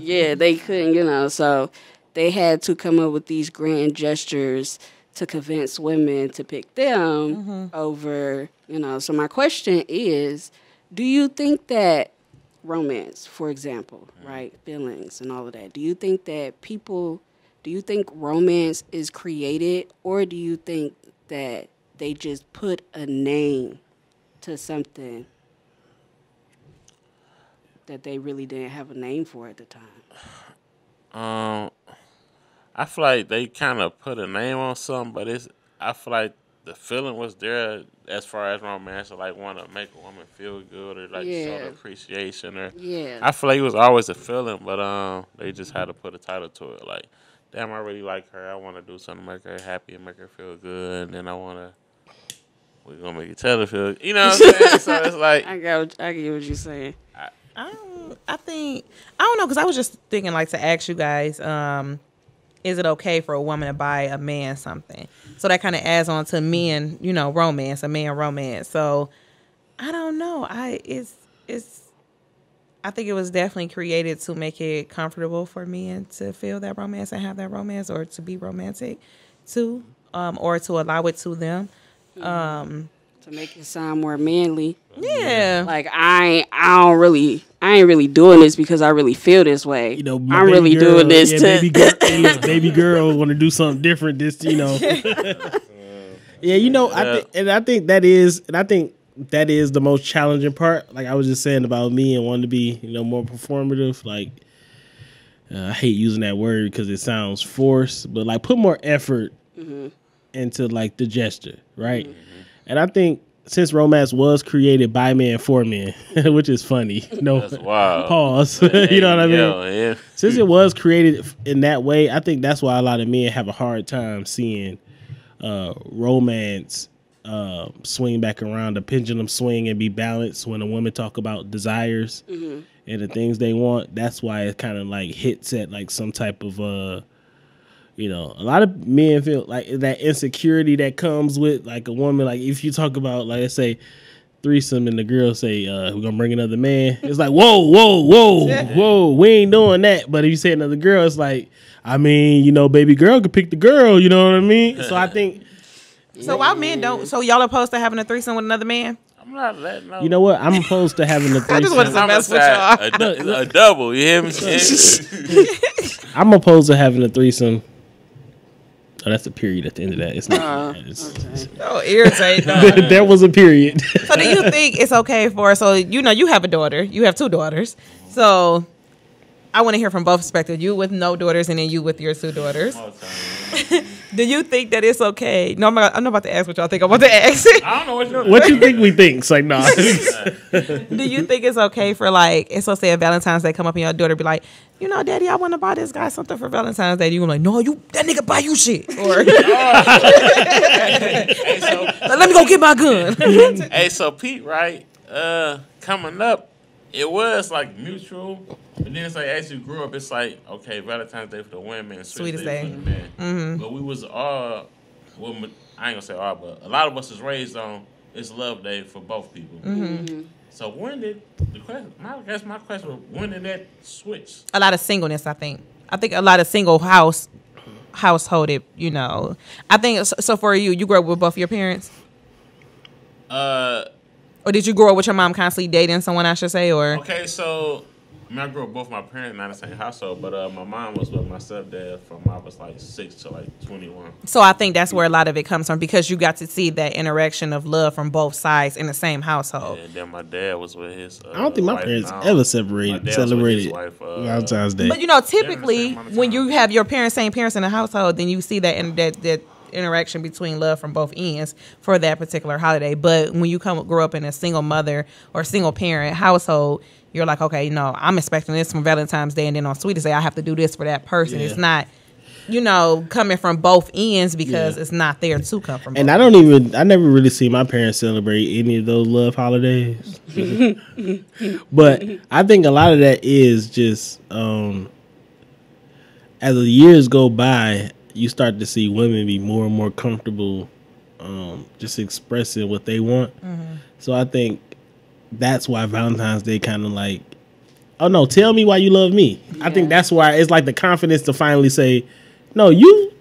Yeah, they couldn't, so they had to come up with these grand gestures to convince women to pick them over, So my question is, do you think that romance, for example, right, feelings and all of that, do you think romance is created, or do you think that they just put a name to something that they really didn't have a name for at the time? I feel like they kind of put a name on something, but I feel like the feeling was there as far as romance, or like want to make a woman feel good, or like show the appreciation, or I feel like it was always a feeling, but they just had to put a title to it. Like, damn, I really like her. I want to do something to make her happy and make her feel good, and then we're gonna make each other feel. You know what I'm saying? So it's like I get what you're saying. I don't know, because I was just thinking like to ask you guys. Is it okay for a woman to buy a man something? So that kind of adds on to men, romance, a man romance. So I don't know. I think it was definitely created to make it comfortable for men to feel that romance and have that romance, or to be romantic too, or to allow it to them. To make it sound more manly. Yeah. Like I ain't really doing this because I really feel this way. I'm really doing this to baby girl want to do something different. I think that is the most challenging part. Like I was just saying about me and wanting to be, more performative. Like I hate using that word because it sounds forced, but like put more effort into like the gesture, right? And I think since romance was created by men for men, which is funny. No, that's wild. Pause. You know what I mean? Yeah. Since it was created in that way, I think that's why a lot of men have a hard time seeing romance swing back around, the pendulum swing and be balanced when a woman talk about desires and the things they want. That's why it kind of like hits at like some type of a lot of men feel like that insecurity that comes with like a woman. Like if you talk about, like, let's say threesome and the girl say, we're gonna bring another man. It's like, whoa, we ain't doing that. But if you say another girl, it's like, baby girl could pick the girl, you know what I mean? So I think. So why men don't? So y'all opposed to having a threesome with another man? I'm not letting no. You know what? I'm opposed to having a threesome. I just wanted to mess with y'all. A double, you hear me? I'm opposed to having a threesome. Oh, that's a period at the end of that. It's not. Oh, irritate. There was a period. So do you think it's okay for? So you have a daughter. You have two daughters. So I want to hear from both perspectives. You with no daughters, and then you with your 2 daughters. Do you think that it's okay? No, I'm not about to ask what y'all think. I'm about to ask. I don't know what you What you think we think? It's like, nah. Do you think it's okay for like, it's let's say a Valentine's Day come up and your daughter be like, you know, Daddy, I want to buy this guy something for Valentine's Day. You gonna be like, no, that nigga buy you shit. Or Hey, so let me go get my gun. Hey, so Pete, right? Coming up, it was like mutual, but then it's like as you grew up, it's like okay, Valentine's Day for the women, Sweetest Day Day. for the men. Mm-hmm. But we was all, well, I ain't gonna say all, but a lot of us was raised on it's Love Day for both people. Mm-hmm. So when did the question? My question was when did that switch? A lot of singleness, I think. I think a lot of single household. You know, I think so. For you grew up with both your parents. Or did you grow up with your mom constantly dating someone, I should say, or? Okay, so I grew up with both my parents not in the same household, but my mom was with my stepdad from I was like 6 to like 21. So I think that's where a lot of it comes from because you got to see that interaction of love from both sides in the same household. And then my dad was with his. I don't think my parents ever celebrated Valentine's Day. But you know, typically when you have your same parents in the household, then you see that interaction between love from both ends for that particular holiday. But when you grow up in a single mother or single parent household, you're like, okay, no, I'm expecting this from Valentine's Day, and then on Sweetest Day I have to do this for that person. Yeah. It's not, you know, coming from both ends because it's not there to come from. And both I never really see my parents celebrate any of those love holidays. But I think a lot of that is just as the years go by, you start to see women be more and more comfortable just expressing what they want. Mm-hmm. So I think that's why Valentine's Day kind of like, oh no, tell me why you love me. Yeah. I think that's why it's like the confidence to finally say, no, you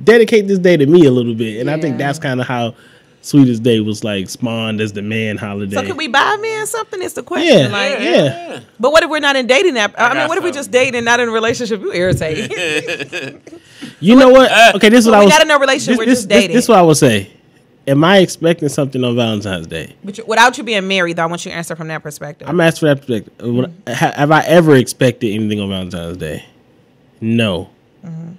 dedicate this day to me a little bit. And I think that's kind of how Sweetest Day was like spawned as the man holiday. So can we buy men something? It's the question. Yeah. But what if we're not in dating app? I mean, what if we just dating, not in a relationship? You irritating. You know what? Okay, this is what I was. We're not in a relationship. We're just dating. This is what I would say. Am I expecting something on Valentine's Day? But without you being married, though, I want you to answer from that perspective. I'm asking for that perspective. Mm-hmm. Have I ever expected anything on Valentine's Day? No. Mm-hmm.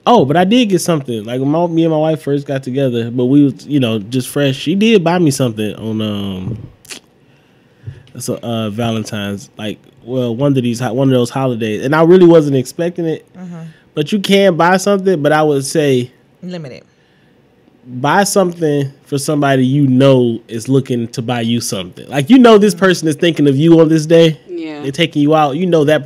Oh, but I did get something. Like when me and my wife first got together, but we was, you know, just fresh. She did buy me something on Valentine's, like, well, one of those holidays, and I really wasn't expecting it. Mm-hmm. But you can buy something, but I would say limited. Buy something for somebody you know is looking to buy you something. Like, you know, this person is thinking of you on this day. Yeah, they're taking you out. You know that.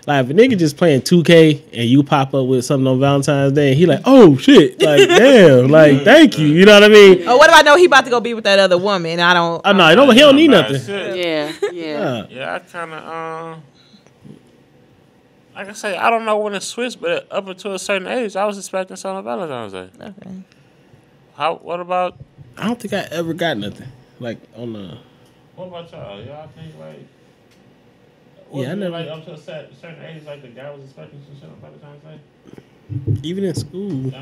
Like, if a nigga just playing 2K and you pop up with something on Valentine's Day, and he like, oh shit, like damn, like thank you. You know what I mean? Oh, what if I know he about to go be with that other woman? I don't. Oh no, he don't need nothing. Yeah. Yeah, I kind of like I say, I don't know when it switched, but up until a certain age, I was expecting something on Valentine's Day. Okay. What about? I don't think I ever got nothing like on the. What about y'all? Y'all think like? Yeah, I never. Like up to a certain age, like the guy was expecting some shit on Valentine's Day. Even in school.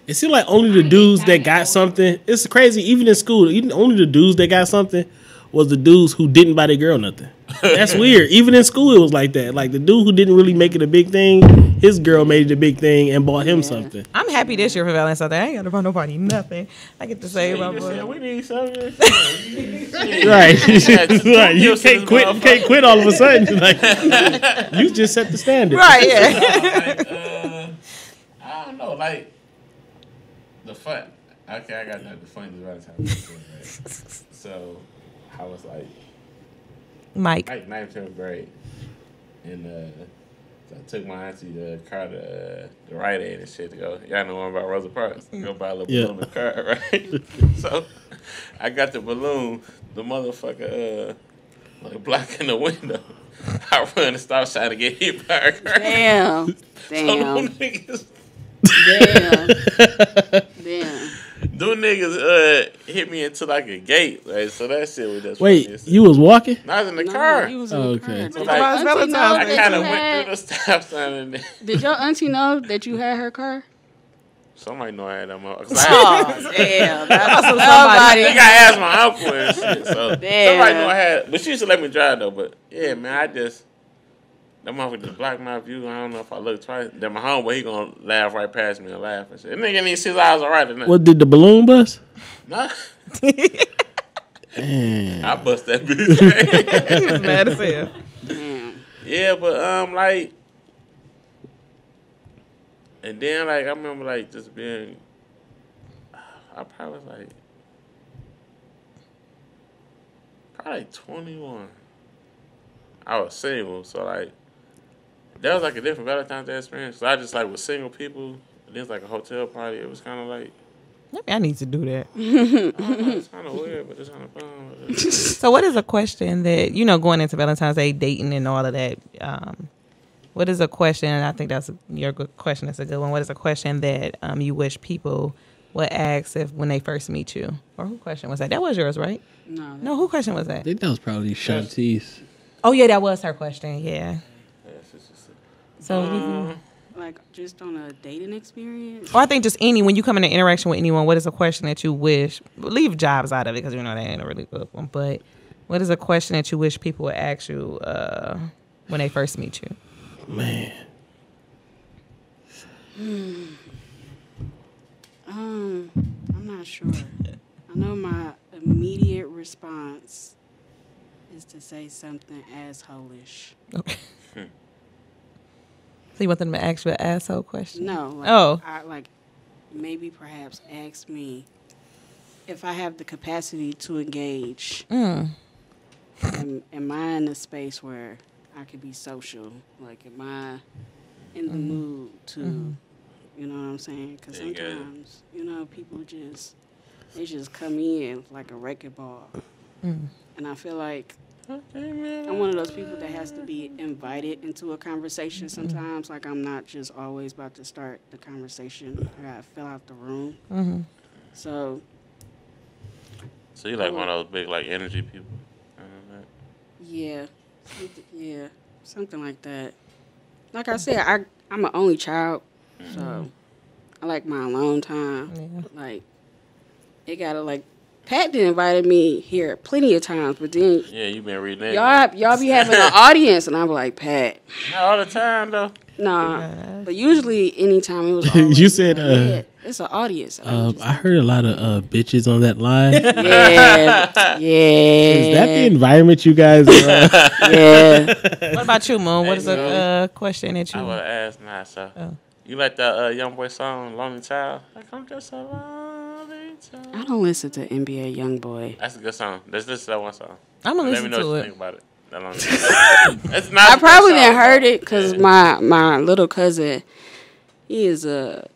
It seemed like only the dudes that got something. It's crazy. Even in school, only the dudes that got something was the dudes who didn't buy their girl nothing. That's weird. Even in school, it was like that. Like the dude who didn't really make it a big thing, his girl made it a big thing and bought him something. I'm happy this year for Valentine's Day. I ain't got to buy nobody nothing. I get to save my boy. We need something. Right. Right. You can't quit. You can't quit all of a sudden. Like, you just set the standard. Right. Yeah. I don't know. Like the fun. Okay, I got the fun Valentine's Day. Right? So I was like. Mike. Like 9th, 10th grade. And so I took my auntie the car to the Rite Aid and shit to go. Y'all know one about Rosa Parks. Go buy a little balloon in the car, right? So I got the balloon, the motherfucker like blocking the window. I run the stop sign to get hit by a car. Damn. So niggas, Damn. them niggas hit me into like a gate. Like, so that shit was just. Wait, you was walking? I was in the car. He was in the car. So like, I kind of went through the stop sign. And did your auntie know that you had her car? Somebody know I had that motherfucker. Oh, damn. That's I somebody. think I asked my uncle and shit. So Damn. somebody know I had, but she used to let me drive though. But yeah, man, that motherfucker just blocked my view. I don't know if I look twice. Then my homeboy, he gonna laugh right past me and laugh and shit. That nigga didn't even see his eyes alright or nothing. What did the balloon bust? Nah. Damn. I bust that bitch. He was mad as hell. Yeah, but like, and then like I remember like just being, I probably was like, probably 21. I was single, so like that was like a different Valentine's Day experience. So I just like with single people. And then it's like a hotel party. It was kind of like. Maybe I need to do that. I don't know, it's kind of weird, but it's kind of fun. So what is a question that, going into Valentine's Day, dating and all of that, what is a question, and I think that's your good question, that's a good one, what is a question that you wish people would ask when they first meet you? Or who question was that? That was yours, right? No, who question was that? I think that was probably Shantice. Oh, yeah, that was her question, yeah. So, Like, just on a dating experience? or I think just when you come into interaction with anyone, what is a question that you wish, leave jobs out of it because that ain't a really good one, but what is a question that you wish people would ask you when they first meet you? Man. I'm not sure. I know my immediate response is to say something asshole-ish. Okay. So you want them to ask you an asshole question? No. Maybe perhaps ask me if I have the capacity to engage. Am I in a space where I could be social? Like, am I in the mood to, you know what I'm saying? Because sometimes, people they just come in like a wrecking ball. And I feel like I'm one of those people that has to be invited into a conversation sometimes. Like, I'm not just always about to start the conversation. I gotta fill out the room. So you like one of those big like energy people? Yeah, something like that. Like I said, I'm an only child, so I like my alone time. Yeah. Like, it gotta like. Pat done invited me here plenty of times, but then you been reading that. Y'all be having an audience, and I'm like, Pat. Not all the time though. Nah, but usually anytime it was. Always, You said it's an audience. I heard a lot of bitches on that line. Yeah. Is that the environment you guys are? Yeah. What about you, Moon? What is a question that you... I would ask Najah. You like that Young Boy song, Lonely Child? Like, I'm just a lonely child. I don't listen to NBA YoungBoy. That's a good song. Let's listen to that one song. I'm going to Let me listen know to what you it. think about it. That Lonely Child. It's not I probably didn't heard it because my little cousin, he is a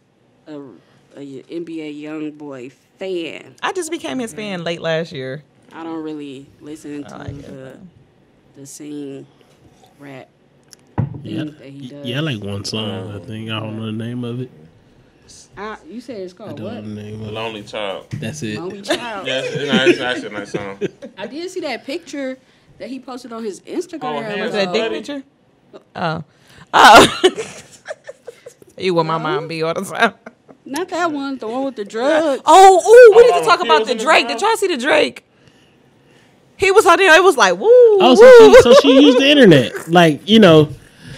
NBA YoungBoy fan. I just became his fan late last year. I don't really listen to the sing rap. Yeah, that he does. I like one song. I think I don't know the name of it. You said it's I called don't what? know the name of it. Lonely Child. That's it. Lonely Child. Yeah, it's actually a nice song. I did see that picture that he posted on his Instagram. Oh, Was that a Oh. dick picture? Oh. You want my mom be all the time. Not that one, the one with the drugs. We need to Oh, talk about pills the in his Drake. mouth? Did y'all see the Drake? He was out there. It was like, woo. Oh, so she used the internet. Like,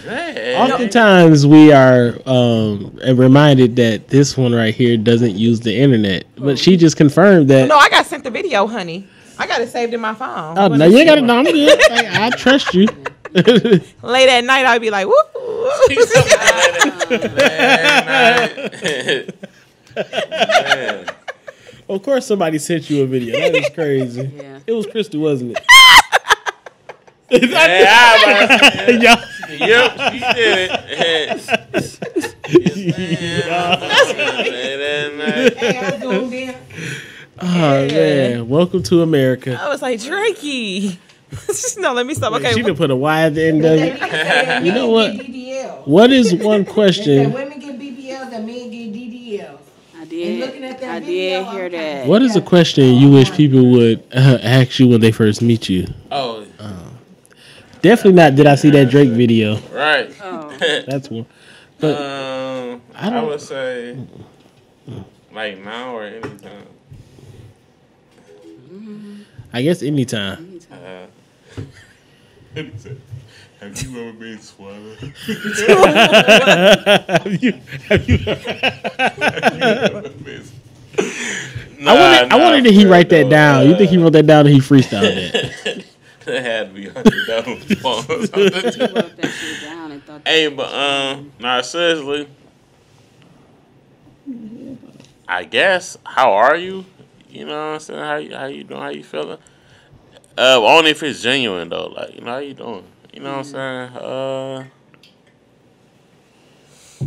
oftentimes we are reminded that this one right here doesn't use the internet. But she just confirmed that. No, I got sent the video, honey. I got it saved in my phone. Oh, no, you ain't got it. No, I'm good. I trust you. Late at night, I'd be like, woo. Man. Of course, somebody sent you a video. That is crazy. Yeah. It was Crystal, wasn't it? Yep, she did it. Oh, man. Welcome to America. I was like, Drakey. No, let me stop. Okay. She done put a Y at the end of it. You know what? DDL. What is one question? Women get BBLs and men get DDLs. I did hear that. What is a question you wish people would ask you when they first meet you? Oh, Definitely not. Did I see that Drake video? right. Oh. That's one. But I would say Like now or anytime? I guess anytime. Have you ever been swallowed? I wanted to he write that down. You think he wrote that down and he freestyled that? That had to be on the phone. Wrote that shit down and thought. Hey, but nah, seriously. I guess. How are you? You know what I'm saying? How you doing? How you feeling? Only if it's genuine though. Like, you know, how you doing? You know what I'm saying?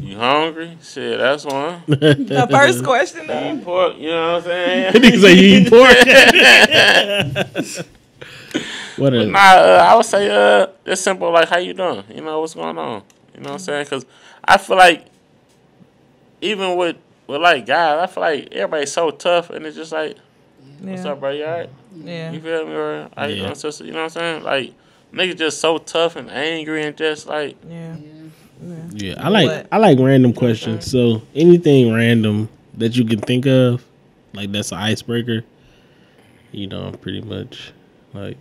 You hungry? Shit, that's one. The first question. Eat pork, you know what I'm saying? Niggas say you eat pork. What But a, nah, I would say it's simple. Like, how you doing? You know what's going on? You know what I'm saying? Because I feel like even with like guys, I feel like everybody's so tough, and it's just like, what's up, bro? You alright? Yeah. You feel me? Or how you Yeah. doing, sister? You know what I'm saying? Like, niggas just so tough and angry and just like, Yeah. yeah, I like random questions. So anything random that you can think of, like that's an icebreaker. You know, pretty much like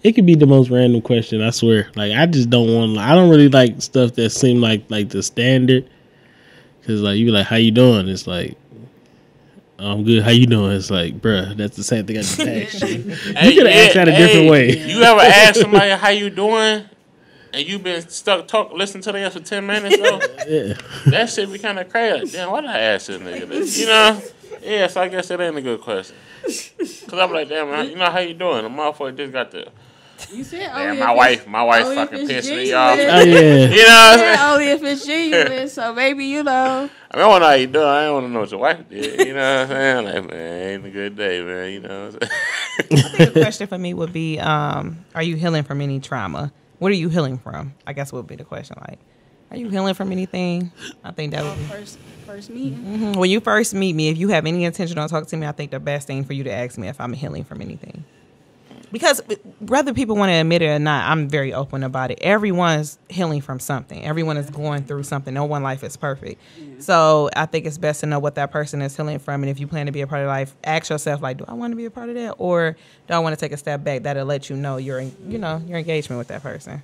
it could be the most random question. I swear. Like I just don't want. I don't really like stuff that seem like the standard. Cause like you be like, how you doing? It's like, I'm good. How you doing? It's like, bruh, that's the same thing I just asked you. You could have asked that a different way. You ever ask somebody how you doing, and you been stuck listening to them for 10 minutes though? Yeah. That shit be kind of crazy. Damn, why did I ask this nigga this? You know? Yeah, so I guess that ain't a good question. Cause I'm like, damn, man, you know how you doing? The motherfucker just got the. You said, Damn, my wife fucking pissed me off. Oh yeah. You know what I'm saying? Only if it's genuine, so maybe you know. I mean, I want to know how you doing. I don't want to know what your wife did. You know what I'm saying? Like, man, ain't a good day, man. You know what I'm saying? I think the question for me would be, are you healing from any trauma? What are you healing from? I guess would be the question. Like, are you healing from anything? I think that would be. First meeting. Mm-hmm. When you first meet me, if you have any intention on talking to me, I think the best thing for you to ask me if I'm healing from anything. Because whether people want to admit it or not, I'm very open about it. Everyone's healing from something. Everyone is going through something. No one life is perfect. Yeah. So I think it's best to know what that person is healing from. And if you plan to be a part of life, ask yourself, like, do I want to be a part of that? Or do I want to take a step back? That'll let you know your engagement with that person.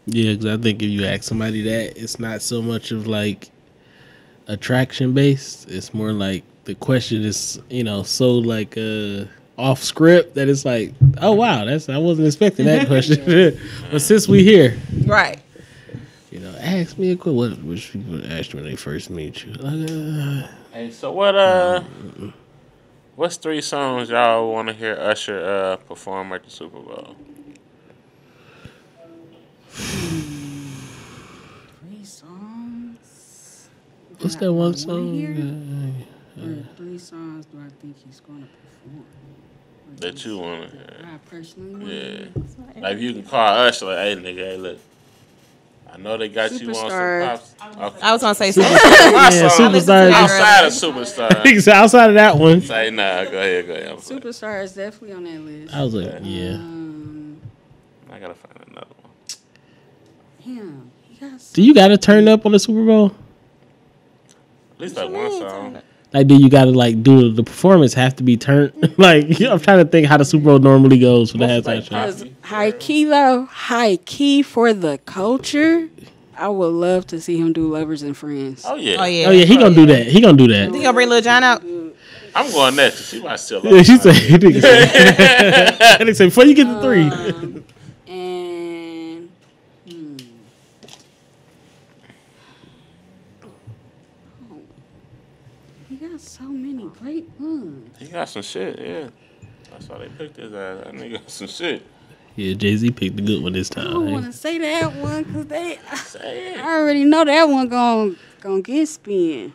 Yeah, because I think if you ask somebody that, it's not so much of like attraction based. It's more like the question is, so like off script that it's like, oh wow, I wasn't expecting that question. But since we here, right? Ask me a question. Which people ask you when they first meet you? Hey, so what's 3 songs y'all want to hear Usher perform at the Super Bowl? 3 songs. What's that one song? 3 songs do I think he's going to perform? That you want to hear? I personally want to hear. Like if you can call Usher, like, hey nigga, hey look, I know they got you on some pops. Okay. I was gonna say Superstar. Outside of Superstar. Outside of that one. Say nah. Go ahead. Superstar is definitely on that list. I was like, yeah. I gotta find another one. Damn. Do you gotta turn up on the Super Bowl? At least like one song. Like, do you gotta do the performance have to be turned? Like, I'm trying to think how the Super Bowl normally goes for the halftime show. High key for the culture. I would love to see him do Lovers and Friends. Oh yeah. He gonna do that. He gonna do that. He gonna bring Lil Jon out. I'm going next. She might still. Yeah, she said. Nigga say before you get to 3. So many great ones. He got some shit, yeah. That's why they picked his ass. That nigga got some shit. Yeah, Jay-Z picked the good one this time. I don't want to say that one because I already know that one gonna get spin.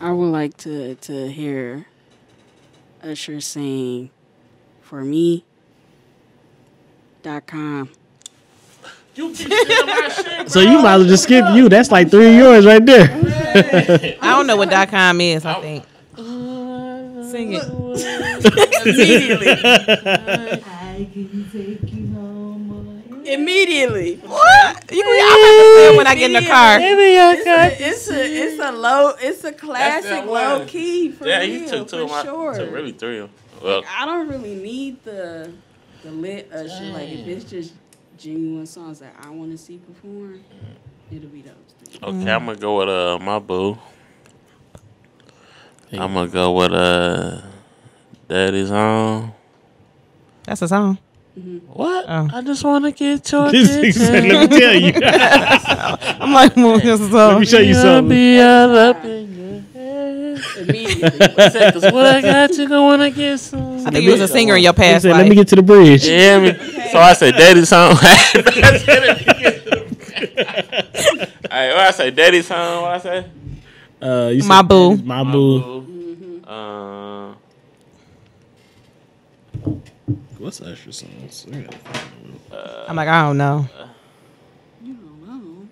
I would like to hear Usher sing For Me. .com. You keep stealing my shit, bro. So you might as well just skip you. That's like 3 of yours right there. I don't know what .com is. I think. Sing it immediately. I can take you home. Immediately. What? You can say it when I get in the car. It's a classic low key for yeah, real, you took two of my, sure. took really three of them. Well, I don't really need the lit Usher. Like if it's just genuine songs that I want to see perform, it'll be those three. okay, I'm gonna go with my boo. I'm gonna go with Daddy's Home. That's a song. What? Oh. I just want to get your This nigga said, attention. let me tell you. I'm like, Moonn, that's a Let song. me show you something. Be all up in your head. Immediately. Cause what I got you gonna wanna get some. I think you was a singer in your He past said, life. let me get to the bridge. You hear me? So I said Daddy's Home. Alright, what I say? Daddy's Home. What I say? You said My boo. My boo. What's Usher songs? I'm like, I don't know. You don't know.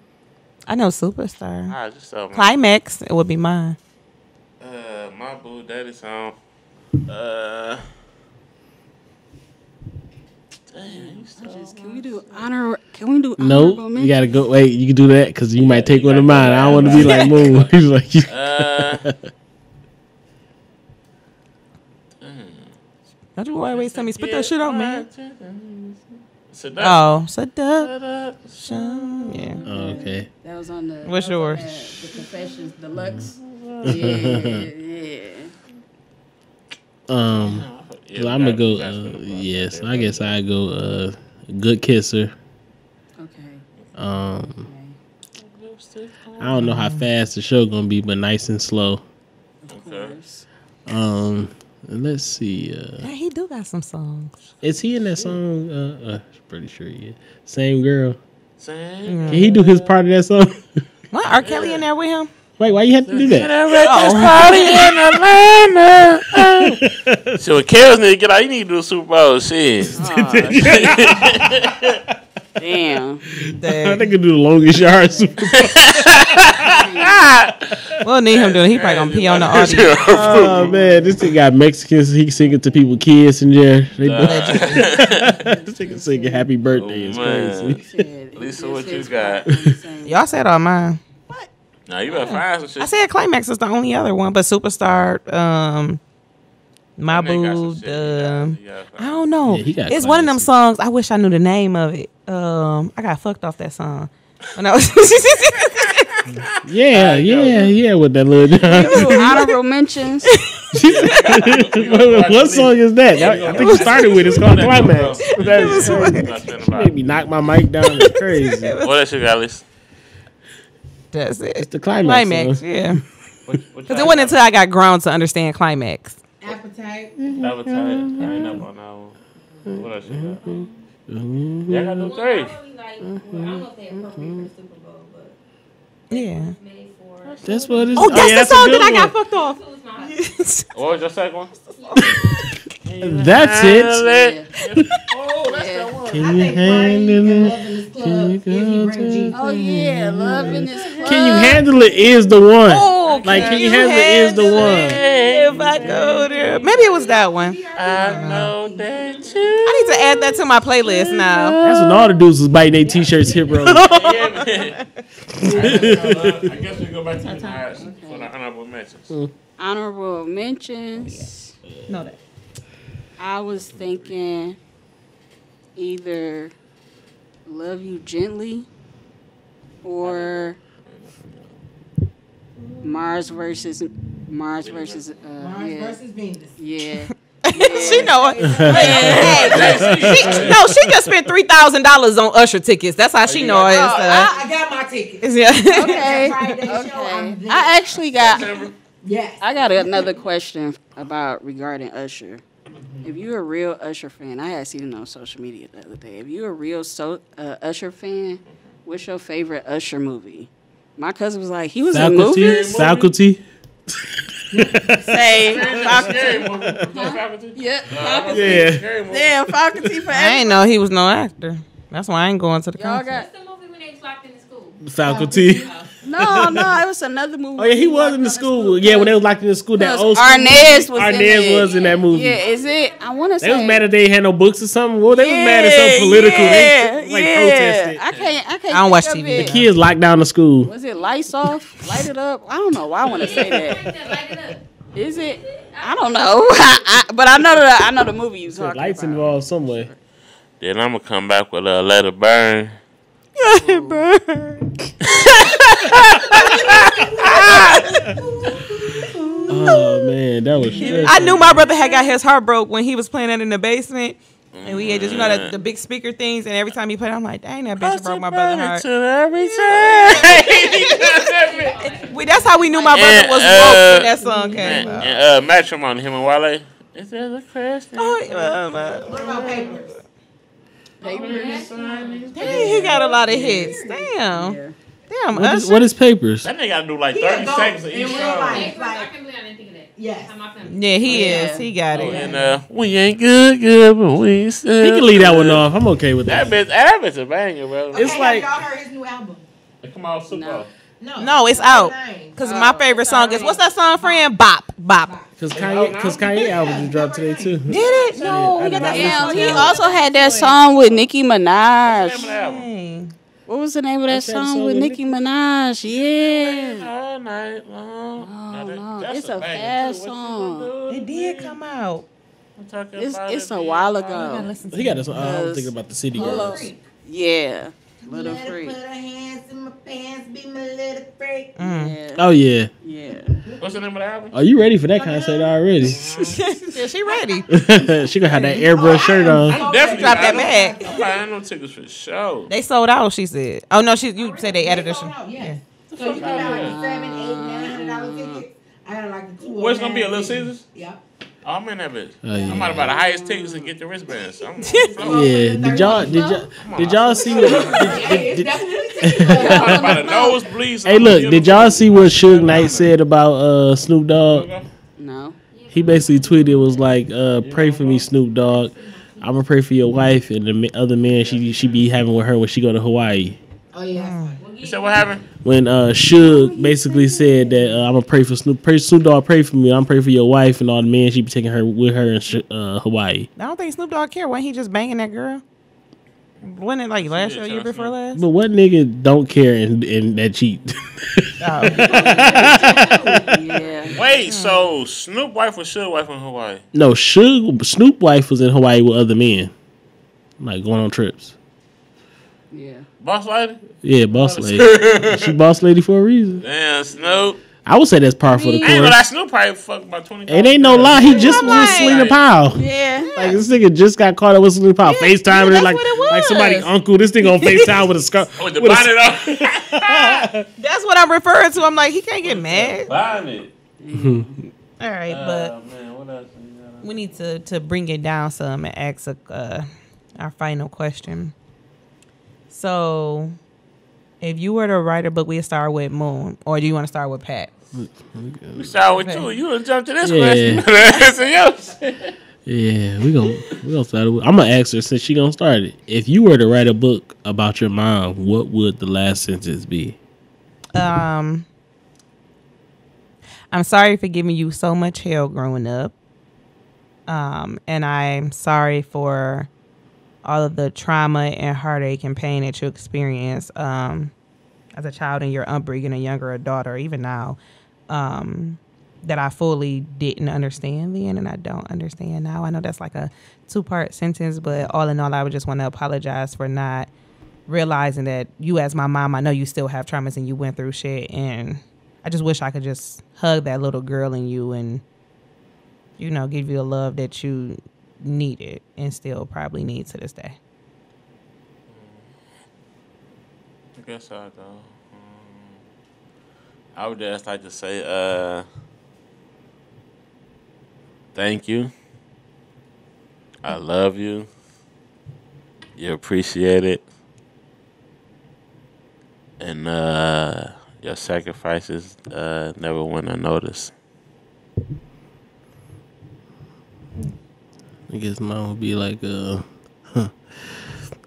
I know Superstar. I just saw my, Climax, it would be mine. my boo, Daddy's Home. Can we do honor? Can we do Nope. honorable You mention? gotta go. Wait, you can do that because you might take one of mine. I don't want to be like Moon. He's like, Don't you always tell me, spit that shit out, man. Oh. Oh, seduction. Yeah. oh, okay. That was on the. What's that was on yours? The Confessions Deluxe. Yeah. Well, I'm gonna go. Yes, I guess I go. Good Kisser. Okay. I don't know how fast the show gonna be, but nice and slow. Of course. Let's see. Yeah, he do got some songs. Is he in that song? Pretty sure he is. Same girl. Same. Can he do his part of that song? What? R. Kelly in there with him? Wait, why you have to do that? Party in Atlanta. So when Kels need to get out, you need to do a Super Bowl shit. Damn. I think he do the longest yard Super Bowl. We'll need him doing. He probably gonna pee on the audience. Oh man, this thing got Mexicans. He singing to people, kids in there. They this nigga singing "Happy Birthday." It's crazy. Lisa, what you got? Y'all said all mine. Nah, you better find some shit. I said Climax is the only other one, but Superstar, My That nigga got Boo, some shit. You gotta I don't know. Yeah, he got It's one of them classics. songs. I wish I knew the name of it. I got fucked off that song. When I was Yeah, with that little. Honorable mentions. What song is that? I think we started with. It's called Climax. She Made me knock my mic down. It's crazy. What else you got, Lisa? That's it. It's the Climax. Climax, Song. yeah. Because it wasn't until I got grown to understand Climax. Appetite. Appetite. I ain't up on that one. What else you got? Yeah, I got no three. I don't know if they're appropriate for Super Bowl, but Yeah. made for. That's what it's. Oh, that's the a song good that I got one. fucked off. What was your second one? That's it. Oh, that's that one. Can you handle it? Oh yeah, love in this club. Can you handle it? Is the one. Oh, Like, can you handle it? Is the one. If I go there. Maybe it was that one. I know that you. I need to add that to my playlist now. That's when all the dudes was biting their t-shirts hip roll. I guess we go back to the for the honorable mentions. Honorable mentions. Know that. I was thinking either Love You Gently or Mars versus Mars yeah. versus Venus. Yeah. She know it. She just spent $3,000 on Usher tickets. That's how she know it. I got my tickets. Yeah. Okay. Friday show, I'm there. I actually got Yes. I got another question about regarding Usher. If you're a real Usher fan, I had seen it on social media the other day. If you're a real Usher fan, what's your favorite Usher movie? My cousin was like, he was in movies. Faculty. Say Faculty. yeah, faculty. Yeah. Damn, faculty for I ain't know he was no actor. That's why I ain't going to the y'all concert. got. What's the movie when they was locked in the school? Faculty. No, it was another movie. Oh yeah, he was in the school. Yeah, when they was locked in the school, that old school Arnez movie. was Arnez was in that movie. Yeah, is it? I want to say They was mad that they had no books or something. Well, they was mad at something political. They protested. I can't. I don't watch think of TV. it. The kids locked down the school. Was it Lights Off? Light It Up? I don't know why I want to say that. Is it? I don't know. But I know the movie you talking Lights about. involved somewhere. Then I'm gonna come back with Let It Burn. Oh man, that was. I knew my brother had got his heart broke when he was playing that in the basement. And we had just, the big speaker things, and every time he played, I'm like, dang, that bitch broke my brother's heart. Every time. That's how we knew my brother was broke when that song came out. And Matrimony, him and Wale. Is there a question? What about Papers? Dang, he got a lot of hits. Damn. Damn, What is Papers? That nigga gotta do like 30 seconds of In each real song. life, I like, can believe I didn't think of that. yes. Yeah, he is. He got it. And we ain't good, but we still. He can leave that one off. I'm okay with that. That bitch a banger, bro. It's like- y'all heard his new album? Come on, Super. No, it's out. Because my favorite song is, what's that song, friend? Bop. Because Kanye album just dropped today too. Did it? No, he got that Damn, he also had that song with Nicki Minaj. Dang. What was the name of that song with Nicki Minaj? Yeah. All night long. No, it's a fast song. It did come out. It's a while ago. He got this. I'm thinking about the City Girls. Yeah. Little Little Freak. Put her hands in my pants, be my little freak. Yeah. Oh yeah. Yeah. What's the name of the album? Are you ready for that concert already? Yeah, she ready. She gonna have that airbrush shirt on. I'm definitely Drop that bag. I'm buying no tickets for the show. They sold out, she said. Oh, no, you said they added this. Yeah. So you can buy like $700, $800, $900 tickets. I got like the 2 Where's gonna be a Little Caesars? Yep. Oh, I'm in that bitch. Oh, yeah. I'm about to buy the highest tickets and get the wristbands. I'm Yeah. Did y'all see what? I'm about to nosebleeds. Hey, look. Did y'all see what Suge Knight said about Snoop Dogg? No. He basically tweeted was like, "Pray for me, Snoop Dogg. I'm gonna pray for your wife and the other man she be having with her when she go to Hawaii." Oh, yeah. You said what happened? When Suge basically said that I'm gonna pray for Snoop Dogg, pray for me. I'm praying for your wife and all the men she be taking her with her in Hawaii. I don't think Snoop Dogg care. Wasn't he just banging that girl? Wasn't it like last year, year before last? But what nigga don't care and that cheat? Yeah. Wait, so Snoop wife or Suge wife in Hawaii? No, Snoop wife was in Hawaii with other men, like going on trips. Yeah. Boss lady? Yeah, boss lady. She boss lady for a reason. Damn, Snoop. I would say that's par for the I ain't gonna course. lie, Snoop probably fucked about 20. It ain't no lie. He just was with Selena Powell. Yeah. Like this nigga just got caught up with Selena Powell. FaceTime that's like what it was. like somebody uncle. This thing on FaceTime with a scarf. With the bonnet on. That's what I'm referring to. I'm like, he can't get mad. Bonnet. All right, but Man, what else? we need to bring it down some and ask our final question. So, if you were to write a book, we'd start with Moonn, or do you want to start with Pat? We start with you. You done jumped to this Yeah. question. Yeah, we gonna start it. I'm gonna ask her since she gonna start it. If you were to write a book about your mom, what would the last sentence be? I'm sorry for giving you so much hell growing up. And I'm sorry for all of the trauma and heartache and pain that you experienced as a child in your upbringing, a younger adult, or even now, that I fully didn't understand then and I don't understand now. I know that's like a 2-part sentence, but all in all, I would just want to apologize for not realizing that you as my mom, I know you still have traumas and you went through shit, and I just wish I could just hug that little girl in you and, you know, give you the love that you needed and still probably need to this day. I guess I go. I would just like to say, thank you. I love you. You appreciate it. And your sacrifices never went unnoticed. I guess mine would be like,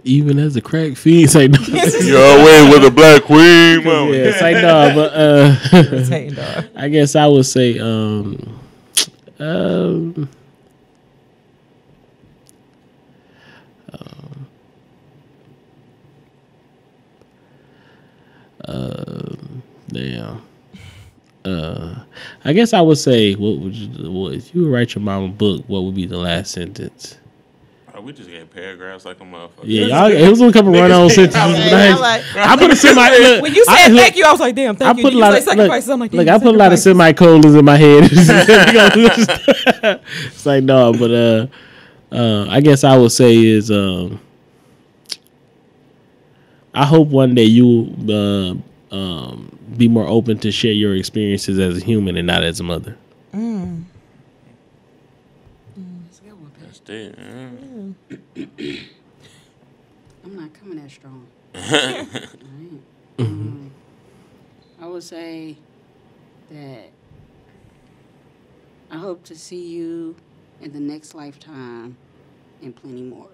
Even as a crack fiend, say no. You're always with a black queen, man. Yeah, say no, but Irritating dog. I guess I would say damn. I guess I would say, if you would write your mom a book, what would be the last sentence? Oh, we just getting paragraphs like a motherfucker. Yeah, y'all, it was a couple run-on sentences. I put a semi. When you said thank you, I was like, damn, thank you. I put a lot of sacrifices. I'm like, look, I put a lot of semicolons in my head. It's like no, but I guess I would say is I hope one day you be more open to share your experiences as a human and not as a mother. That's it. I'm not coming that strong. Right. I would say that I hope to see you in the next lifetime and plenty more.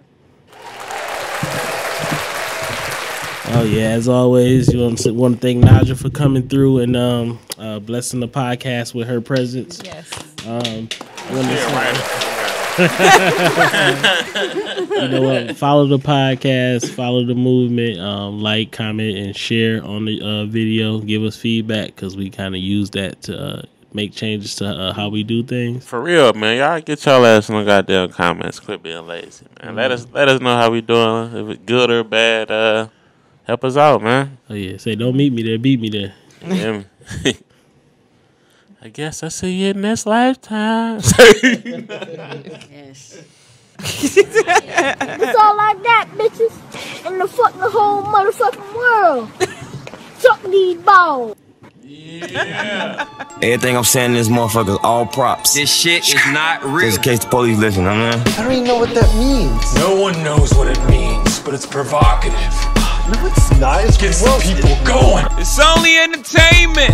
Oh yeah, as always, you want to thank Najah for coming through and blessing the podcast with her presence. Yes. You know what? Follow the podcast, follow the movement, like, comment, and share on the video. Give us feedback because we kind of use that to make changes to how we do things. For real, man. Y'all get y'all ass in the goddamn comments. Quit being lazy, man. Let us know how we doing. If it's good or bad, help us out, man. Oh yeah, say don't meet me there, beat me there. Yeah. I guess I'll see you in this lifetime. Yes. It's all like that, bitches. In the fucking whole motherfucking world. Suck these balls. Yeah. Everything I'm saying in this motherfucker is all props. This shit is not real. Just in case the police listen, man. I don't even know what that means. No one knows what it means, but it's provocative. No, it's not. It's Gets gross. the people going. It's only entertainment.